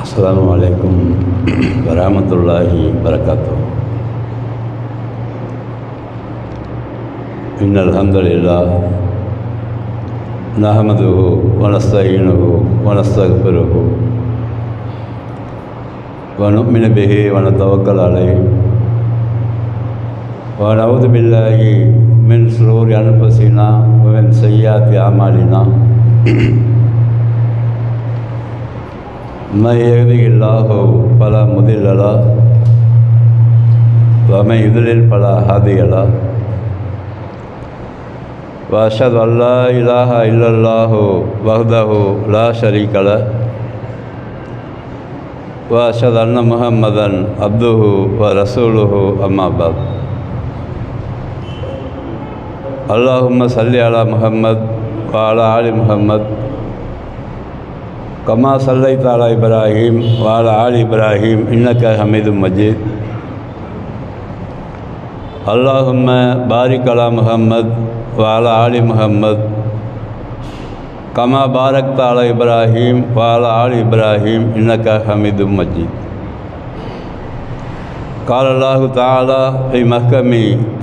அஸ்ஸலாமு அலைக்கும் வரஹ்மத்துல்லாஹி வபரகாத்துஹு. இன்னல் ஹம்தலில்லாஹ் நஹ்மதுஹு வ நஸ்தஈனுஹு வ நஸ்தக்ஃபிருஹு வ நு'மினு பிஹி வ நதவக்கல் அலைஹி வ நஊது பில்லாஹி மின் ஷுரூரி அன்ஃபுஸினா வ மின் ஸய்யிஆத்தி அமாலினா. மன் யஹ்திஹில்லாஹு ஃபலா முதில்ல லஹு வ மன் யுத்லில் ஃபலா ஹாதிய லஹு. வ அஷ்ஹது அன் லா இலாஹா இல்லல்லாஹு வஹ்தஹு லா ஷரீக லஹு வ அஷ்ஹது அன்ன முஹம்மதன் அப்துஹு வ ரசூலுஹு அம்மா பஅத். அல்லாஹும்ம ஸல்லி அலா முஹம்மத் வ அலா ஆலி முஹம்மத் கமா ஸல்லைத அலா இப்ராஹீம் வ அலா ஆலி இப்ராஹீம் இன்னக ஹமீதும் மஜீத். அல்லாஹும்ம பாரிக் அலா முஹம்மத் வ அலா ஆலி முஹம்மத் கமா பாரக்த அலா இப்ராஹீம் வ அலா ஆலி இப்ராஹீம் இன்னக ஹமீதும் மஜீத். قال الله تعالى في محكم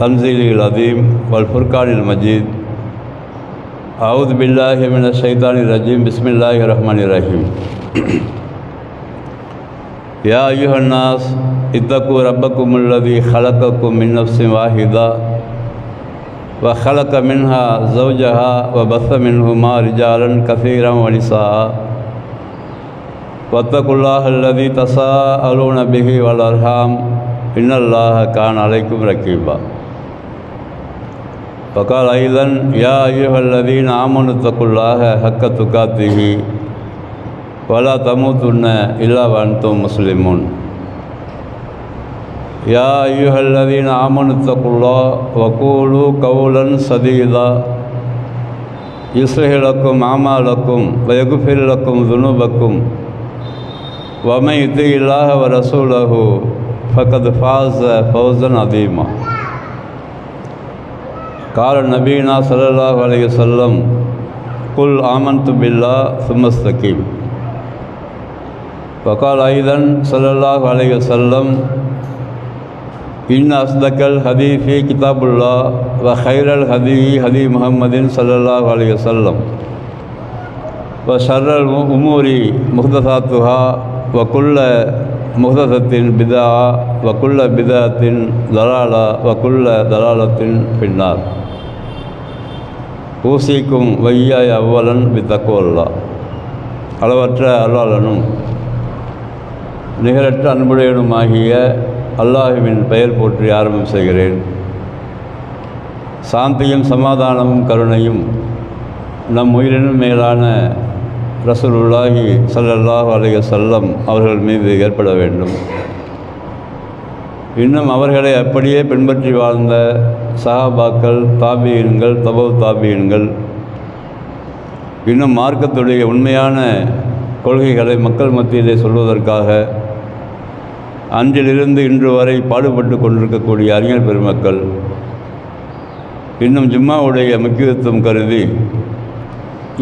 تنزيله العظيم والفرقان المجيد. أعوذ بالله من الشيطان الرجيم. بسم الله الرحمن الرحيم. يا أيها الناس اتقوا ربكم الذي خلقكم من نفس واحدة وخلق منها زوجها وبث منهما رجالا كثيرا ونساء واتقوا الله الذي تساءلون به والأرحام إن الله كان عليكم رقيبا. وقال أيضا يا أيها الذين آمنوا اتقوا الله حق تقاته ولا تموتن إلا وأنتم مسلمون. يا أيها الذين آمنوا اتقوا الله وقولوا قولا سديدا يصلح لكم أعمالكم ويغفر لكم ذنوبكم ومن يطع الله ورسوله فقد فاز فوزا عظيما. قال نبينا صلى الله عليه وسلم قل آمنت بالله ثم استقيم. وقال أيضا صلى الله عليه وسلم إن أصدق الحديث كتاب الله وخير الهدي هدي محمد صلى الله عليه وسلم وشر الأمور محدثاتها وكل محدثة بدعة وكل بدعة ضلالة وكل ضلالة في النار. ஊசிக்கும் வையாய் அவ்வலன் பித்தக்குவல்லா. அளவற்ற அருளாளனும் நிகரற்ற அன்புடையனுமாகிய அல்லாஹுவின் பெயர் போற்றி ஆரம்பம் செய்கிறேன். சாந்தியும் சமாதானமும் கருணையும் நம் உயிரினும் மேலான ரசூலுல்லாஹி ஸல்லல்லாஹு அலைஹி வஸல்லம் அவர்கள் மீது ஏற்பட வேண்டும். இன்னும் அவர்களை அப்படியே பின்பற்றி வாழ்ந்த சஹாபாக்கள், தாபியீன்கள், தபவு தாபியீன்கள், இன்னும் மார்க்கத்துடைய உண்மையான கொள்கைகளை மக்கள் மத்தியிலே சொல்வதற்காக அன்றிலிருந்து இன்று வரை பாடுபட்டு கொண்டிருக்கக்கூடிய அறிஞர் பெருமக்கள், இன்னும் ஜும்மாவுடைய முக்கியத்துவம் கருதி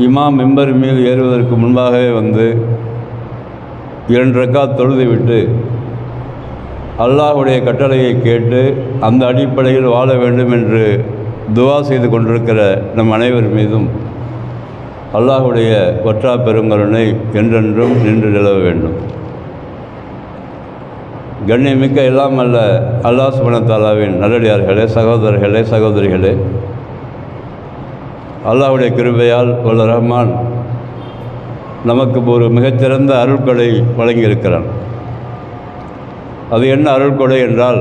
இமாம் மிம்பர் மீது ஏறுவதற்கு முன்பாகவே வந்து 2 ரக்காத் தொழுது விட்டு அல்லாஹுடைய கட்டளையை கேட்டு அந்த அடிப்படையில் வாழ வேண்டும் என்று துவா செய்து கொண்டிருக்கிற நம் அனைவர் மீதும் அல்லாஹுடைய ஒற்றா பெருங்கருணை என்றென்றும் நின்று நிலவ வேண்டும். கண்ணியமிக்க எல்லாம் அல்ல அல்லாஹ் சுப்ஹானஹு வ தஆலாவின் நல்லடியார்களே, சகோதரர்களே, சகோதரிகளே, அல்லாஹுடைய கிருபையால் வல்ல ரஹ்மான் நமக்கு ஒரு மிகச்சிறந்த அருள்கொடை வழங்கியிருக்கிறான். அது என்ன அருள்கொடை என்றால்,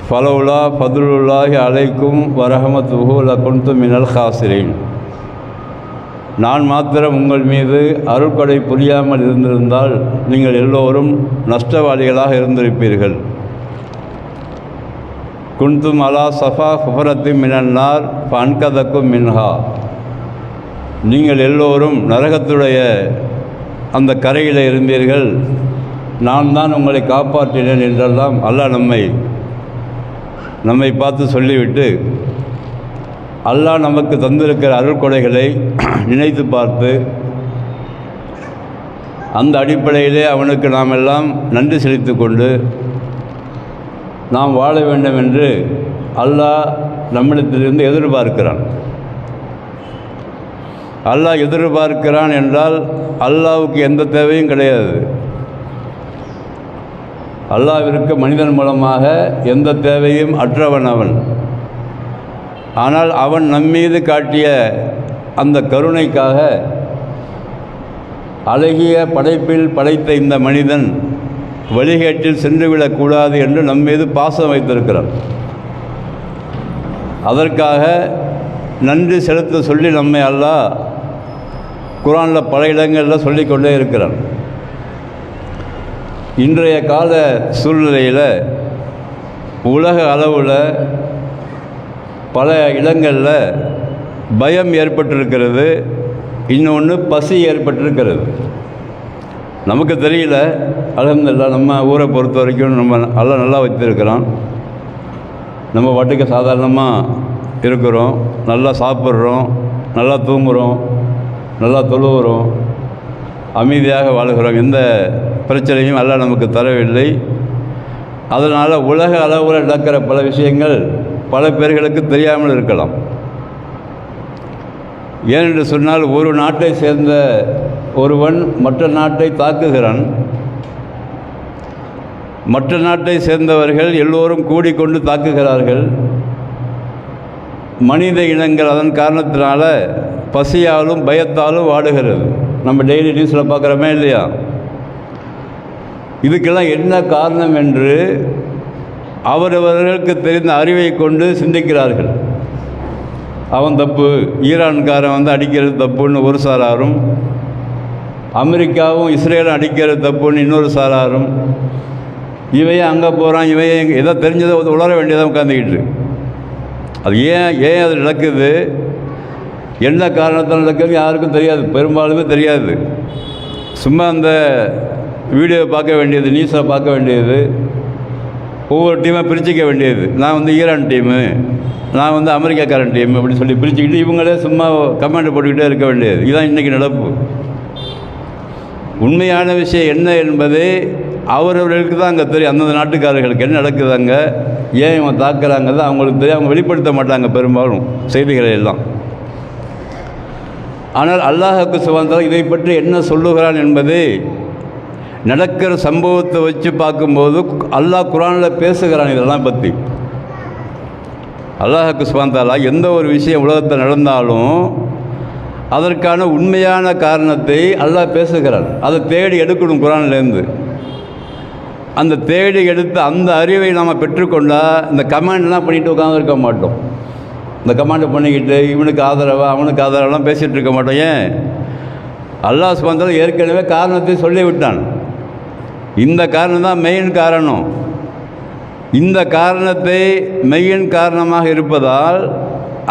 ஃபலவுலா ஃபதுலுல்லாஹி அலைக்கும் வரஹமத்துஹு லகுன்தும் மினல் ஹாசிரீன். நான் மாத்திரம் உங்கள் மீது அருள்கொடை புரியாமல் இருந்திருந்தால் நீங்கள் எல்லோரும் நஷ்டவாளிகளாக இருந்திருப்பீர்கள். குன்தும் அலா சஃபா ஹுஃபரத்தி மினன்னார் ஃபன்கதக்கும் மின்ஹா. நீங்கள் எல்லோரும் நரகத்துடைய அந்த கரையில் இருந்தீர்கள், நான் தான் உங்களை காப்பாற்றினேன் என்றெல்லாம் அல்லாஹ் நம்மை பார்த்து சொல்லிவிட்டு அல்லாஹ் நமக்கு தந்திருக்கிற அருள்கொடைகளை நினைத்து பார்த்து அந்த அடிப்படையிலே அவனுக்கு நாம் எல்லாம் நன்றி செலுத்தி கொண்டு நாம் வாழ வேண்டும் என்று அல்லாஹ் நம்மிடத்திலிருந்து எதிர்பார்க்கிறான். அல்லாஹ் எதிர்பார்க்கிறான் என்றால் அல்லாஹ்வுக்கு எந்த தேவையும் கிடையாது. அல்லாஹ்விற்கு மனிதன் மூலமாக எந்த தேவையும் அற்றவன் அவன். ஆனால் அவன் நம்மீது காட்டிய அந்த கருணைக்காக அழகிய படைப்பில் படைத்த இந்த மனிதன் வழிகேட்டில் சென்றுவிடக்கூடாது என்று நம்மீது பாசம் வைத்திருக்கிறான். அதற்காக நன்றி செலுத்த சொல்லி நம்மை அல்லாஹ் குர்ஆனில் பல இடங்களில் சொல்லிக்கொண்டே இருக்கிறான். இன்றைய கால சூழ்நிலையில் உலக அளவில் பல இடங்களில் பயம் ஏற்பட்டிருக்கிறது, இன்னொன்று பசி ஏற்பட்டிருக்கிறது. நமக்கு தெரியல, அல்ஹம்துலில்லாஹ் நம்ம ஊரை பொறுத்த வரைக்கும் நம்ம எல்லாம் நல்லா வச்சுருக்கிறோம். நம்ம பாட்டுக்கு சாதாரணமாக இருக்கிறோம், நல்லா சாப்பிட்றோம், நல்லா தூங்குகிறோம், நல்லா தொழுகிறோம், அமைதியாக வாழ்கிறோம். எந்த பிரச்சனையும் அல்லாஹ் நமக்கு தரவில்லை. அதனால் உலக அளவில் நடக்கிற பல விஷயங்கள் பல பேர்களுக்கு தெரியாமல் இருக்கலாம். ஏனென்று சொன்னால் ஒரு நாட்டை சேர்ந்த ஒருவன் மற்ற நாட்டை தாக்குகிறான். மற்ற நாட்டை சேர்ந்தவர்கள் எல்லோரும் கூடிக்கொண்டு தாக்குகிறார்கள். மனித இனங்கள் அதன் காரணத்தினால பசியாலும் பயத்தாலும் வாடுகிறது. நம்ம டெய்லி நியூஸில் பார்க்குறோமே இல்லையா? இதுக்கெல்லாம் என்ன காரணம் என்று அவரவர்களுக்கு தெரிந்த அறிவை கொண்டு சிந்திக்கிறார்கள். அவன் தப்பு, ஈரான்காரன் அடிக்கிறது தப்புன்னு ஒரு சாராரும், அமெரிக்காவும் இஸ்ரேலும் அடிக்கிறது தப்புன்னு இன்னொரு சாராரும், இவையே அங்கே போகிறான், இவையே எதோ தெரிஞ்சதை உளர வேண்டியதாக உட்காந்துக்கிட்டு. அது ஏன் அது நடக்குது, என்ன காரணத்தால் நடக்குது யாருக்கும் தெரியாது, பெரும்பாலுமே தெரியாது. சும்மா அந்த வீடியோவை பார்க்க வேண்டியது, நியூஸை பார்க்க வேண்டியது, ஒவ்வொரு டீமாக பிரிச்சுக்க வேண்டியது. நான் ஈரான் டீமு, நான் அமெரிக்காக்காரன் டீம் அப்படின்னு சொல்லி பிரிச்சுக்கிட்டு இவங்களே சும்மா கமெண்ட் போட்டுக்கிட்டே இருக்க வேண்டியது. இதுதான் இன்றைக்கி நடப்பு. உண்மையான விஷயம் என்ன என்பது அவரவர்களுக்கு தான் அங்கே தெரியும். அந்தந்த நாட்டுக்காரர்களுக்கு என்ன நடக்குதாங்க, ஏன் இவங்க தாக்குறாங்கிறது அவங்களுக்கு தெரியும். அவங்க வெளிப்படுத்த மாட்டாங்க பெரும்பாலும் செய்திகளை எல்லாம். ஆனால் அல்லாஹ்வுக்கு சுப்ஹானஹு இதை பற்றி என்ன சொல்லுகிறான் என்பது நடக்கிற சம்பவத்தை வச்சு பார்க்கும்போது அல்லாஹ் குர்ஆனில் பேசுகிறான். இதெல்லாம் பற்றி அல்லாஹ்வுக்கு சுப்ஹானஹு எந்த ஒரு விஷயம் உலகத்தில் நடந்தாலும் அதற்கான உண்மையான காரணத்தை அல்லாஹ் பேசுகிறான். அதை தேடி எடுக்கணும் குர்ஆன்லேருந்து. அந்த தேடி எடுத்து அந்த அறிவை நாம் பெற்றுக்கொண்டால் இந்த கமாண்ட்லாம் பண்ணிட்டு உட்காந்துருக்க மாட்டோம். இந்த கமாண்டு பண்ணிக்கிட்டு இவனுக்கு ஆதரவாக அவனுக்கு ஆதரவெல்லாம் பேசிகிட்டு இருக்க மாட்டோம். ஏன்? அல்லாஹ் சுப்ஹானஹு ஏற்கனவே காரணத்தை சொல்லிவிட்டான். இந்த காரணம் தான் மெயின் காரணம். இந்த காரணத்தை மெயின் காரணமாக இருப்பதால்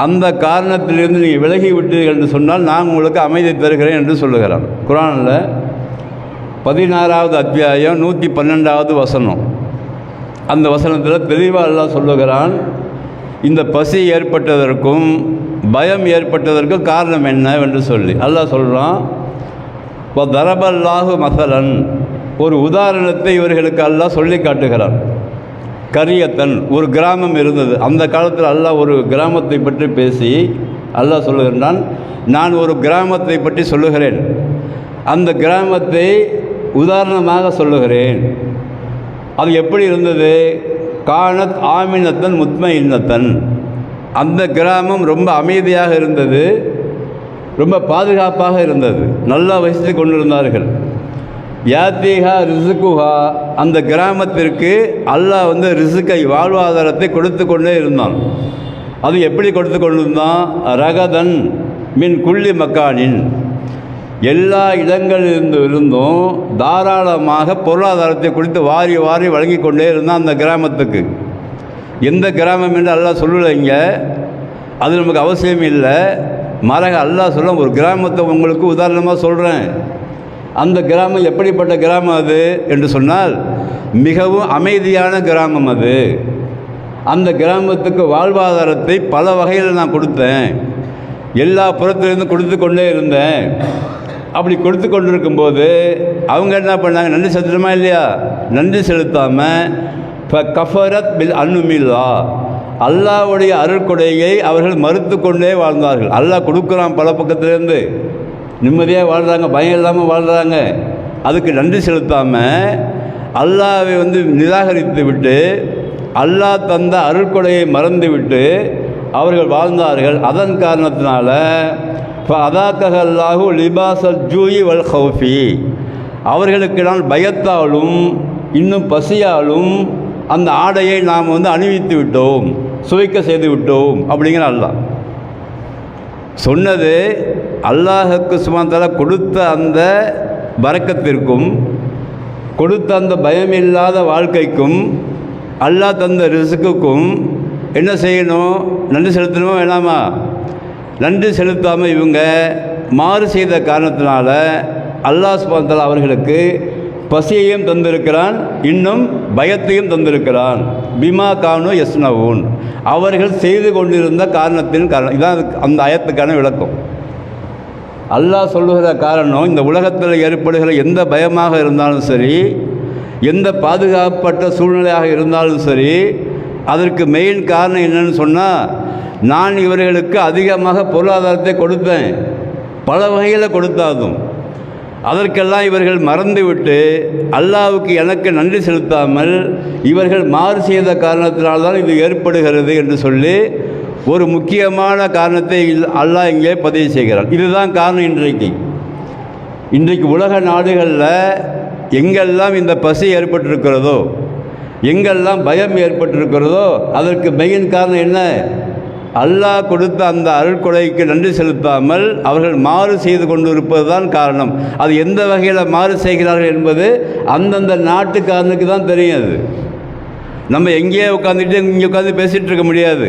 அந்த காரணத்திலிருந்து நீங்கள் விலகி விட்டீர்கள் என்று சொன்னால் நான் உங்களுக்கு அமைதி தருகிறேன் என்று சொல்லுகிறான். குர்ஆனில் 16வது அத்தியாயம் 112வது வசனம். அந்த வசனத்தில் தெளிவாக அல்லாஹ் சொல்லுகிறான், இந்த பசி ஏற்பட்டதற்கும் பயம் ஏற்பட்டதற்கும் காரணம் என்ன என்று சொல்லி அல்லாஹ் சொல்கிறான், தரபல்லாஹு மசலன், ஒரு உதாரணத்தை இவர்களுக்கு அல்லாஹ் சொல்லி காட்டுகிறான். கரியத்தன், ஒரு கிராமம் இருந்தது. அந்த காலத்தில் அல்லாஹ் ஒரு கிராமத்தை பற்றி பேசி அல்லாஹ் சொல்லுகின்றான், நான் ஒரு கிராமத்தை பற்றி சொல்லுகிறேன், அந்த கிராமத்தை உதாரணமாக சொல்லுகிறேன். அது எப்படி இருந்தது? கானத் ஆமினத்தன் முத்மஇன்னத்தன், அந்த கிராமம் ரொம்ப அமைதியாக இருந்தது, ரொம்ப பாதுகாப்பாக இருந்தது, நல்லா வசித்து கொண்டிருந்தார்கள். யாத்திகா ரிசுக்குஹா, அந்த கிராமத்திற்கு அல்லாஹ் ரிசுக்கை வாழ்வாதாரத்தை கொடுத்து கொண்டே இருந்தான். அது எப்படி கொடுத்து கொண்டிருந்தான்? ரகதன் மின் குள்ளி மக்கானின், எல்லா இடங்களிலிருந்தும் தாராளமாக பொருளாதாரத்தை கொடுத்து வாரி வாரி வழங்கி கொண்டே இருந்தான் அந்த கிராமத்துக்கு. எந்த கிராமம் என்று அல்லாஹ் சொல்லலைங்க, அது நமக்கு அவசியம் இல்லை. மாறாக அல்லாஹ் சொல்ல, ஒரு கிராமத்தை உங்களுக்கு உதாரணமாக சொல்கிறேன். அந்த கிராமம் எப்படிப்பட்ட கிராமம் அது என்று சொன்னால், மிகவும் அமைதியான கிராமம் அது. அந்த கிராமத்துக்கு வாழ்வாதாரத்தை பல வகையில் நான் கொடுத்தேன். எல்லா புறத்திலிருந்து கொடுத்து கொண்டே இருந்தேன். அப்படி கொடுத்து கொண்டு இருக்கும்போது அவங்க என்ன பண்ணாங்க? நன்றி செலுத்தணுமா இல்லையா? நன்றி செலுத்தாமல் இப்போ கஃபரத் பில் அன்னுமில்லா, அல்லாஹ்வுடைய அருள்கொடையை அவர்கள் மறுத்து கொண்டே வாழ்ந்தார்கள். அல்லாஹ் கொடுக்குறான் பல பக்கத்துலேருந்து, நிம்மதியாக வாழ்கிறாங்க, பயம் இல்லாமல் வாழ்கிறாங்க. அதுக்கு நன்றி செலுத்தாமல் அல்லாஹ்வை நிராகரித்து விட்டு அல்லாஹ் தந்த அருள்கொடையை மறந்து விட்டு அவர்கள் வாழ்ந்தார்கள். அதன் காரணத்தினால அதாக்கல்லாஹு லிபாசல் ஜூயி வல் ஹவுஃபி, அவர்களுக்கு நான் பயத்தாலும் இன்னும் பசியாலும் அந்த ஆடையை நாம் அணிவித்து விட்டோம், சுவைக்க செய்து விட்டோம் அப்படிங்கிற அல்லாஹ் சொன்னது. அல்லாஹுக்கு சுமந்தல கொடுத்த அந்த பரக்கத்திற்கும் கொடுத்த அந்த பயமில்லாத வாழ்க்கைக்கும் அல்லாஹ் தந்த ரிஸ்க்குக்கும் என்ன செய்யணும்? நன்றி செலுத்தணுமா வேணாமா? நன்றி செலுத்தாமல் இவங்க மாறு செய்த காரணத்தினால அல்லாஹ் சுப்ஹானஹு வ தஆலா அவர்களுக்கு பசியையும் தந்திருக்கிறான், இன்னும் பயத்தையும் தந்திருக்கிறான். பிமா கானு யஸ்னவூன், அவர்கள் செய்து கொண்டிருந்த காரணத்தின் காரணம். இதான் அந்த ஆயத்துக்கான விளக்கம். அல்லாஹ் சொல்லுகிற காரணம், இந்த உலகத்தில் ஏற்படுகிற எந்த பயமாக இருந்தாலும் சரி, எந்த பாதுகாப்பற்ற சூழ்நிலையாக இருந்தாலும் சரி, அதற்கு மெயின் காரணம் என்னன்னு சொன்னால், நான் இவர்களுக்கு அதிகமாக பொருளாதாரத்தை கொடுத்தேன், பல வகையில் கொடுத்தாதும் அதற்கெல்லாம் இவர்கள் மறந்துவிட்டு அல்லாஹ்வுக்கு எனக்கு நன்றி செலுத்தாமல் இவர்கள் மாறு செய்த காரணத்தினால்தான் இது ஏற்படுகிறது என்று சொல்லி ஒரு முக்கியமான காரணத்தை அல்லாஹ் இங்கே பதிவு செய்கிறார். இதுதான் காரணம். இன்றைக்கு உலக நாடுகளில் எங்கெல்லாம் இந்த பசி ஏற்பட்டிருக்கிறதோ, எங்கெல்லாம் பயம் ஏற்பட்டிருக்கிறதோ, அதற்கு மெயின் காரணம் என்ன? அல்லாஹ் கொடுத்த அந்த அருள்கொடைக்கு நன்றி செலுத்தாமல் அவர்கள் மாறு செய்து கொண்டு இருப்பது தான் காரணம். அது எந்த வகையில் மாறு செய்கிறார்கள் என்பது அந்தந்த நாட்டுக்காரனுக்கு தான் தெரியாது. நம்ம எங்கேயே உட்காந்துட்டு இங்கே உட்காந்து பேசிகிட்டு இருக்க முடியாது.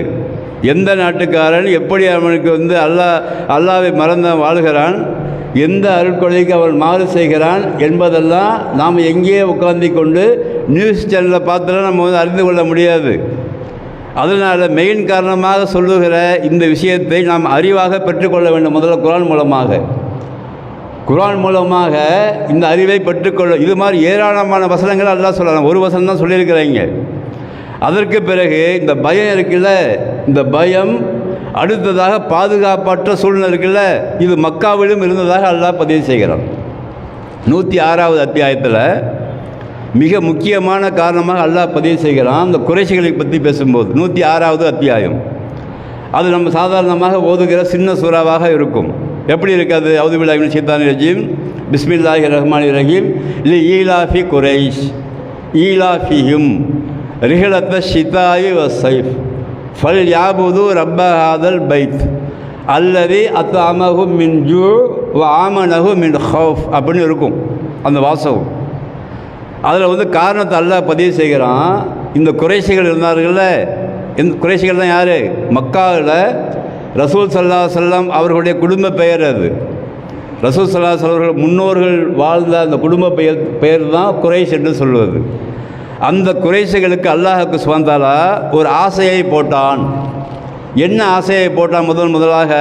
எந்த நாட்டுக்காரன் எப்படி அவனுக்கு அல்லாஹ்வை மறந்து வாழ்கிறான், எந்த அருள்கொடைக்கு அவன் மாறு செய்கிறான் என்பதெல்லாம் நாம் எங்கேயே உட்காந்து கொண்டு நியூஸ் சேனலில் பார்த்துலாம் நம்ம அறிந்து கொள்ள முடியாது. அதனால் மெயின் காரணமாக சொல்லுகிற இந்த விஷயத்தை நாம் அறிவாக பெற்றுக்கொள்ள வேண்டும். முதல்ல குர்ஆன் மூலமாக இந்த அறிவை பெற்றுக்கொள்ள. இது மாதிரி ஏராளமான வசனங்கள் அல்லாஹ் சொல்லலாம். ஒரு வசனம் தான் சொல்லியிருக்கிறாங்க. அதற்கு பிறகு இந்த பயம் இருக்குல்ல, இந்த பயம் அடுத்ததாக பாதுகாப்பற்ற சூழ்நிலை இருக்குல்ல, இது மக்காவிலும் இருந்ததாக அல்லாஹ் பதிவு செய்கிறான். 106வது அத்தியாயத்தில் மிக முக்கியமான காரணமாக அல்லாஹ் பதிவு செய்கிறான். அந்த குறைஷிகளை பற்றி பேசும்போது 106வது அத்தியாயம் அது நம்ம சாதாரணமாக ஓதுகிற சின்ன சூறாவாக இருக்கும். எப்படி இருக்காது? அவுது பில்லாஹி மினஷ் ஷைத்தானிர் ரஜீம், பிஸ்மில்லாஹிர் ரஹ்மானிர் ரஹீம், லி ஈலாஃபி குரைஷ் ஈலாஃபிஹிம் ரிஹலத்த ஷிதாயி வஸ்ஸைஃப் ஃபல் யாபுது ரப்ப ஹாதல் பைத் அல்லதி அத்அமஹு மின் ஜூ வ ஆமனஹு மின் ஹவுஃப் அப்படின்னு இருக்கும் அந்த வாசகம். அதில் காரணத்தை அல்லாஹ் பதிவு செய்கிறான். இந்த குறைஷிகள் இருந்தார்கள்ல, இந்த குறைஷிகள் தான் யார்? மக்காவில் ரசூல் ஸல்லல்லாஹு அலைஹி வஸல்லம் அவர்களுடைய குடும்ப பெயர். அது ரசூல் ஸல்லல்லாஹு அலைஹி வஸல்லம் அவர்கள் முன்னோர்கள் வாழ்ந்த அந்த குடும்ப பெயர் தான் குறைஷ் என்று சொல்வது. அந்த குறைஷிகளுக்கு அல்லாஹ்வுக்கு சுப்ஹானஹு வ தஆலா ஒரு ஆசையை போட்டான். என்ன ஆசையை போட்டான்? முதலாக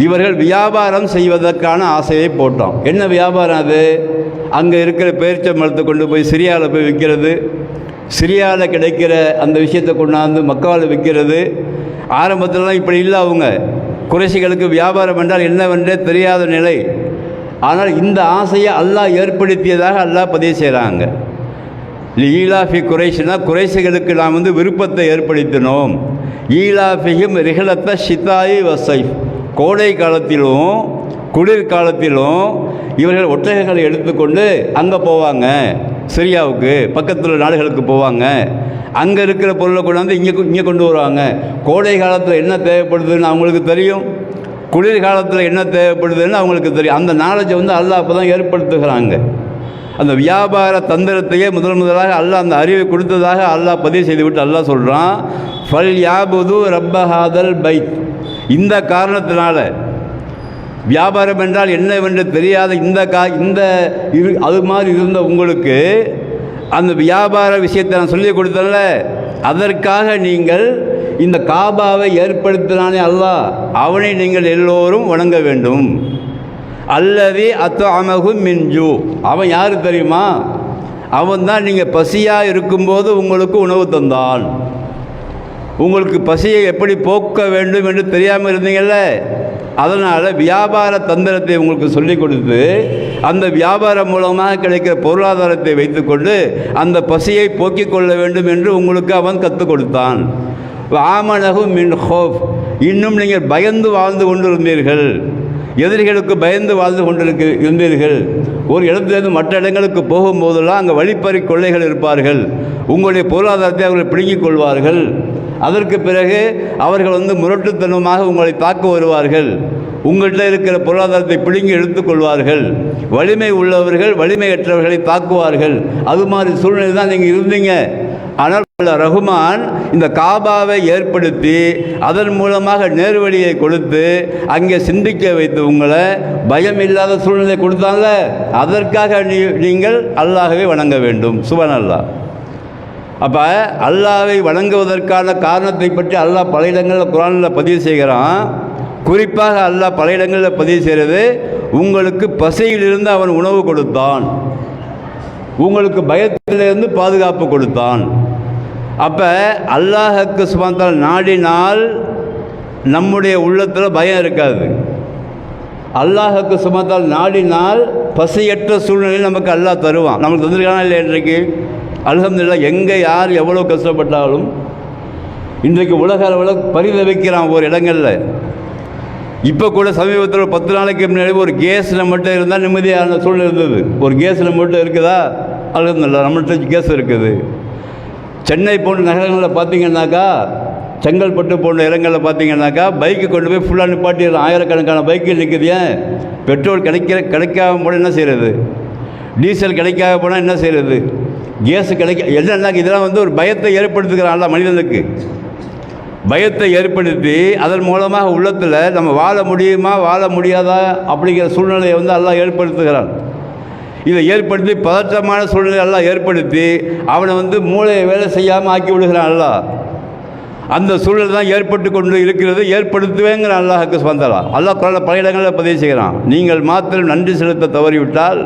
இவர்கள் வியாபாரம் செய்வதற்கான ஆசையை போட்டான். என்ன வியாபாரம் அது? அங்கே இருக்கிற பேரிச்சம்பழத்தை கொண்டு போய் சிரியாவில் போய் விற்கிறது, சிரியாவில் கிடைக்கிற அந்த விஷயத்தை கொண்டாந்து மக்காவில் விற்கிறது. ஆரம்பத்திலலாம் இப்படி இல்லை. அவங்க குறைஷிகளுக்கு வியாபாரம் என்றால் என்னவென்றே தெரியாத நிலை. ஆனால் இந்த ஆசையை அல்லாஹ் ஏற்படுத்தியதாக அல்லாஹ் பதிவு செய்கிறாங்க. ஈலாஃபி குறைஷினா குறைஷிகளுக்கு நாம் விருப்பத்தை ஏற்படுத்தினோம். ஈலாஃபிஹிம் ரிஹலத்த ஷிதாயி வஸ்ஸைஃப், கோடை காலத்திலும் குளிர்காலத்திலும் இவர்கள் ஒட்டகைகளை எடுத்துக்கொண்டு அங்கே போவாங்க. சிரியாவுக்கு பக்கத்தில் நாடுகளுக்கு போவாங்க. அங்கே இருக்கிற பொருளை கொண்டாந்து இங்கே கொண்டு வருவாங்க. கோடை காலத்தில் என்ன தேவைப்படுதுன்னு அவங்களுக்கு தெரியும், குளிர்காலத்தில் என்ன தேவைப்படுதுன்னு அவங்களுக்கு தெரியும். அந்த நாலேஜை அல்லாஹ் அப்போ தான் ஏற்படுத்துகிறாங்க. அந்த வியாபார தந்திரத்தையே முதலாக அல்லாஹ் அந்த அறிவை கொடுத்ததாக அல்லாஹ் பதிவு செய்துவிட்டு அல்லாஹ் சொல்கிறான், ஃபல் யாபுது ரப்ப ஹாதல் பைத். இந்த காரணத்தினால வியாபாரம் என்றால் என்னவென்று தெரியாத அது மாதிரி இருந்த உங்களுக்கு அந்த வியாபார விஷயத்தை நான் சொல்லி கொடுத்தேன்ல, அதற்காக நீங்கள் இந்த காபாவை ஏற்படுத்தினானே அல்லாஹ், அவனை நீங்கள் எல்லோரும் வணங்க வேண்டும். அல்லதி அத்அமஹும் மின் ஜூ, அவன் யார் தெரியுமா? அவன் தான் நீங்கள் பசியாக இருக்கும்போது உங்களுக்கு உணவு தந்தான். உங்களுக்கு பசியை எப்படி போக்க வேண்டும் என்று தெரியாமல் இருந்தீங்கள்ல, அதனால் வியாபார தந்திரத்தை உங்களுக்கு சொல்லிக் கொடுத்து அந்த வியாபாரம் மூலமாக கிடைக்கிற பொருளாதாரத்தை வைத்துக்கொண்டு அந்த பசியை போக்கிக் கொள்ள வேண்டும் என்று உங்களுக்கு அவன் கற்றுக் கொடுத்தான். ஆமனஹு மின் ஹோஃப், இன்னும் நீங்கள் பயந்து வாழ்ந்து கொண்டிருந்தீர்கள், எதிரிகளுக்கு பயந்து வாழ்ந்து இருந்தீர்கள். ஒரு இடத்திலிருந்து மற்ற இடங்களுக்கு போகும்போதெல்லாம் அங்கே வழிப்பறி கொள்ளைகள் இருப்பார்கள், உங்களுடைய பொருளாதாரத்தை அவர்கள் பிடுங்கிக் கொள்வார்கள். அதற்கு பிறகு அவர்கள் முரட்டுத்தனமாக உங்களை தாக்க வருவார்கள், உங்கள்கிட்ட இருக்கிற பொருளாதாரத்தை பிடுங்கி எடுத்துக்கொள்வார்கள். வலிமை உள்ளவர்கள் வலிமையற்றவர்களை தாக்குவார்கள். அது மாதிரி சூழ்நிலை தான் நீங்கள் இருந்தீங்க. ஆனால் ரஹ்மான் இந்த காபாவை ஏற்படுத்தி அதன் மூலமாக நேர்வழியை கொடுத்து அங்கே சிந்திக்க வைத்து உங்களை பயம் இல்லாத சூழ்நிலை கொடுத்தாங்க. அதற்காக நீங்கள் அல்லாஹ்வை வணங்க வேண்டும். சுப்ஹானல்லாஹ். அப்போ அல்லாஹ்வை வணங்குவதற்கான காரணத்தை பற்றி அல்லாஹ் பல இடங்களில் குர்ஆனில் பதிவு செய்கிறான். குறிப்பாக அல்லாஹ் பல இடங்களில் பதிவு செய்கிறது, உங்களுக்கு பசியிலிருந்து அவன் உணவு கொடுத்தான், உங்களுக்கு பயத்திலிருந்து பாதுகாப்பு கொடுத்தான். அப்போ அல்லாஹுக்கு சுப்ஹானஹு நாடினால் நம்முடைய உள்ளத்தில் பயம் இருக்காது. அல்லாஹுக்கு சுப்ஹானஹு நாடினால் பசியற்ற சூழ்நிலையில் நமக்கு அல்லாஹ் தருவான். நமக்கு தந்திருக்கானா இல்லை? இன்றைக்கு அல்ஹம்துலில்லாஹ் எங்கே யார் எவ்வளோ கஷ்டப்பட்டாலும் இன்றைக்கு உலக அளவில் பரிதவிக்கிறான் ஒரு இடங்களில். இப்போ கூட சமீபத்தில் 10 நாளைக்கு முன்னாடி ஒரு கேஸில் மட்டும் இருந்தால் நிம்மதியான சூழ்நிலை இருந்தது. ஒரு கேஸில் மட்டும் இருக்குதா? அல்ஹம்துலில்லாஹ் நம்மள்கிட்ட கேஸ் இருக்குது. சென்னை போன்ற நகரங்களில் பார்த்தீங்கன்னாக்கா, செங்கல்பட்டு போன்ற இடங்களில் பார்த்தீங்கன்னாக்கா பைக்கு கொண்டு போய் ஃபுல்லாக நிப்பாட்டிடலாம். ஆயிரக்கணக்கான பைக்கு நிற்குது. ஏன்? பெட்ரோல் கிடைக்காம போனால் என்ன செய்கிறது? டீசல் கிடைக்காம போனால் என்ன செய்கிறது? கேஸு என்னன்னா இதெல்லாம் ஒரு பயத்தை ஏற்படுத்துகிறான்ல மனிதனுக்கு. பயத்தை ஏற்படுத்தி அதன் மூலமாக உள்ளத்தில் நம்ம வாழ முடியுமா வாழ முடியாதா அப்படிங்கிற சூழ்நிலையை அல்லாஹ் ஏற்படுத்துகிறான். இதை ஏற்படுத்தி பதற்றமான சூழ்நிலை எல்லாம் ஏற்படுத்தி அவனை மூளையை வேலை செய்யாமல் ஆக்கி விடுகிறான் அல்லாஹ். அந்த சூழ்நிலை தான் ஏற்பட்டு கொண்டு இருக்கிறது. ஏற்படுத்துவேங்கிற அல்லாஹுக்கு சுபஹானஹு. அல்லாஹ் குர்ஆனில் பல இடங்களில் பதிவு செய்கிறான், நீங்கள் மாத்திரம் நன்றி செலுத்த தவறிவிட்டால்,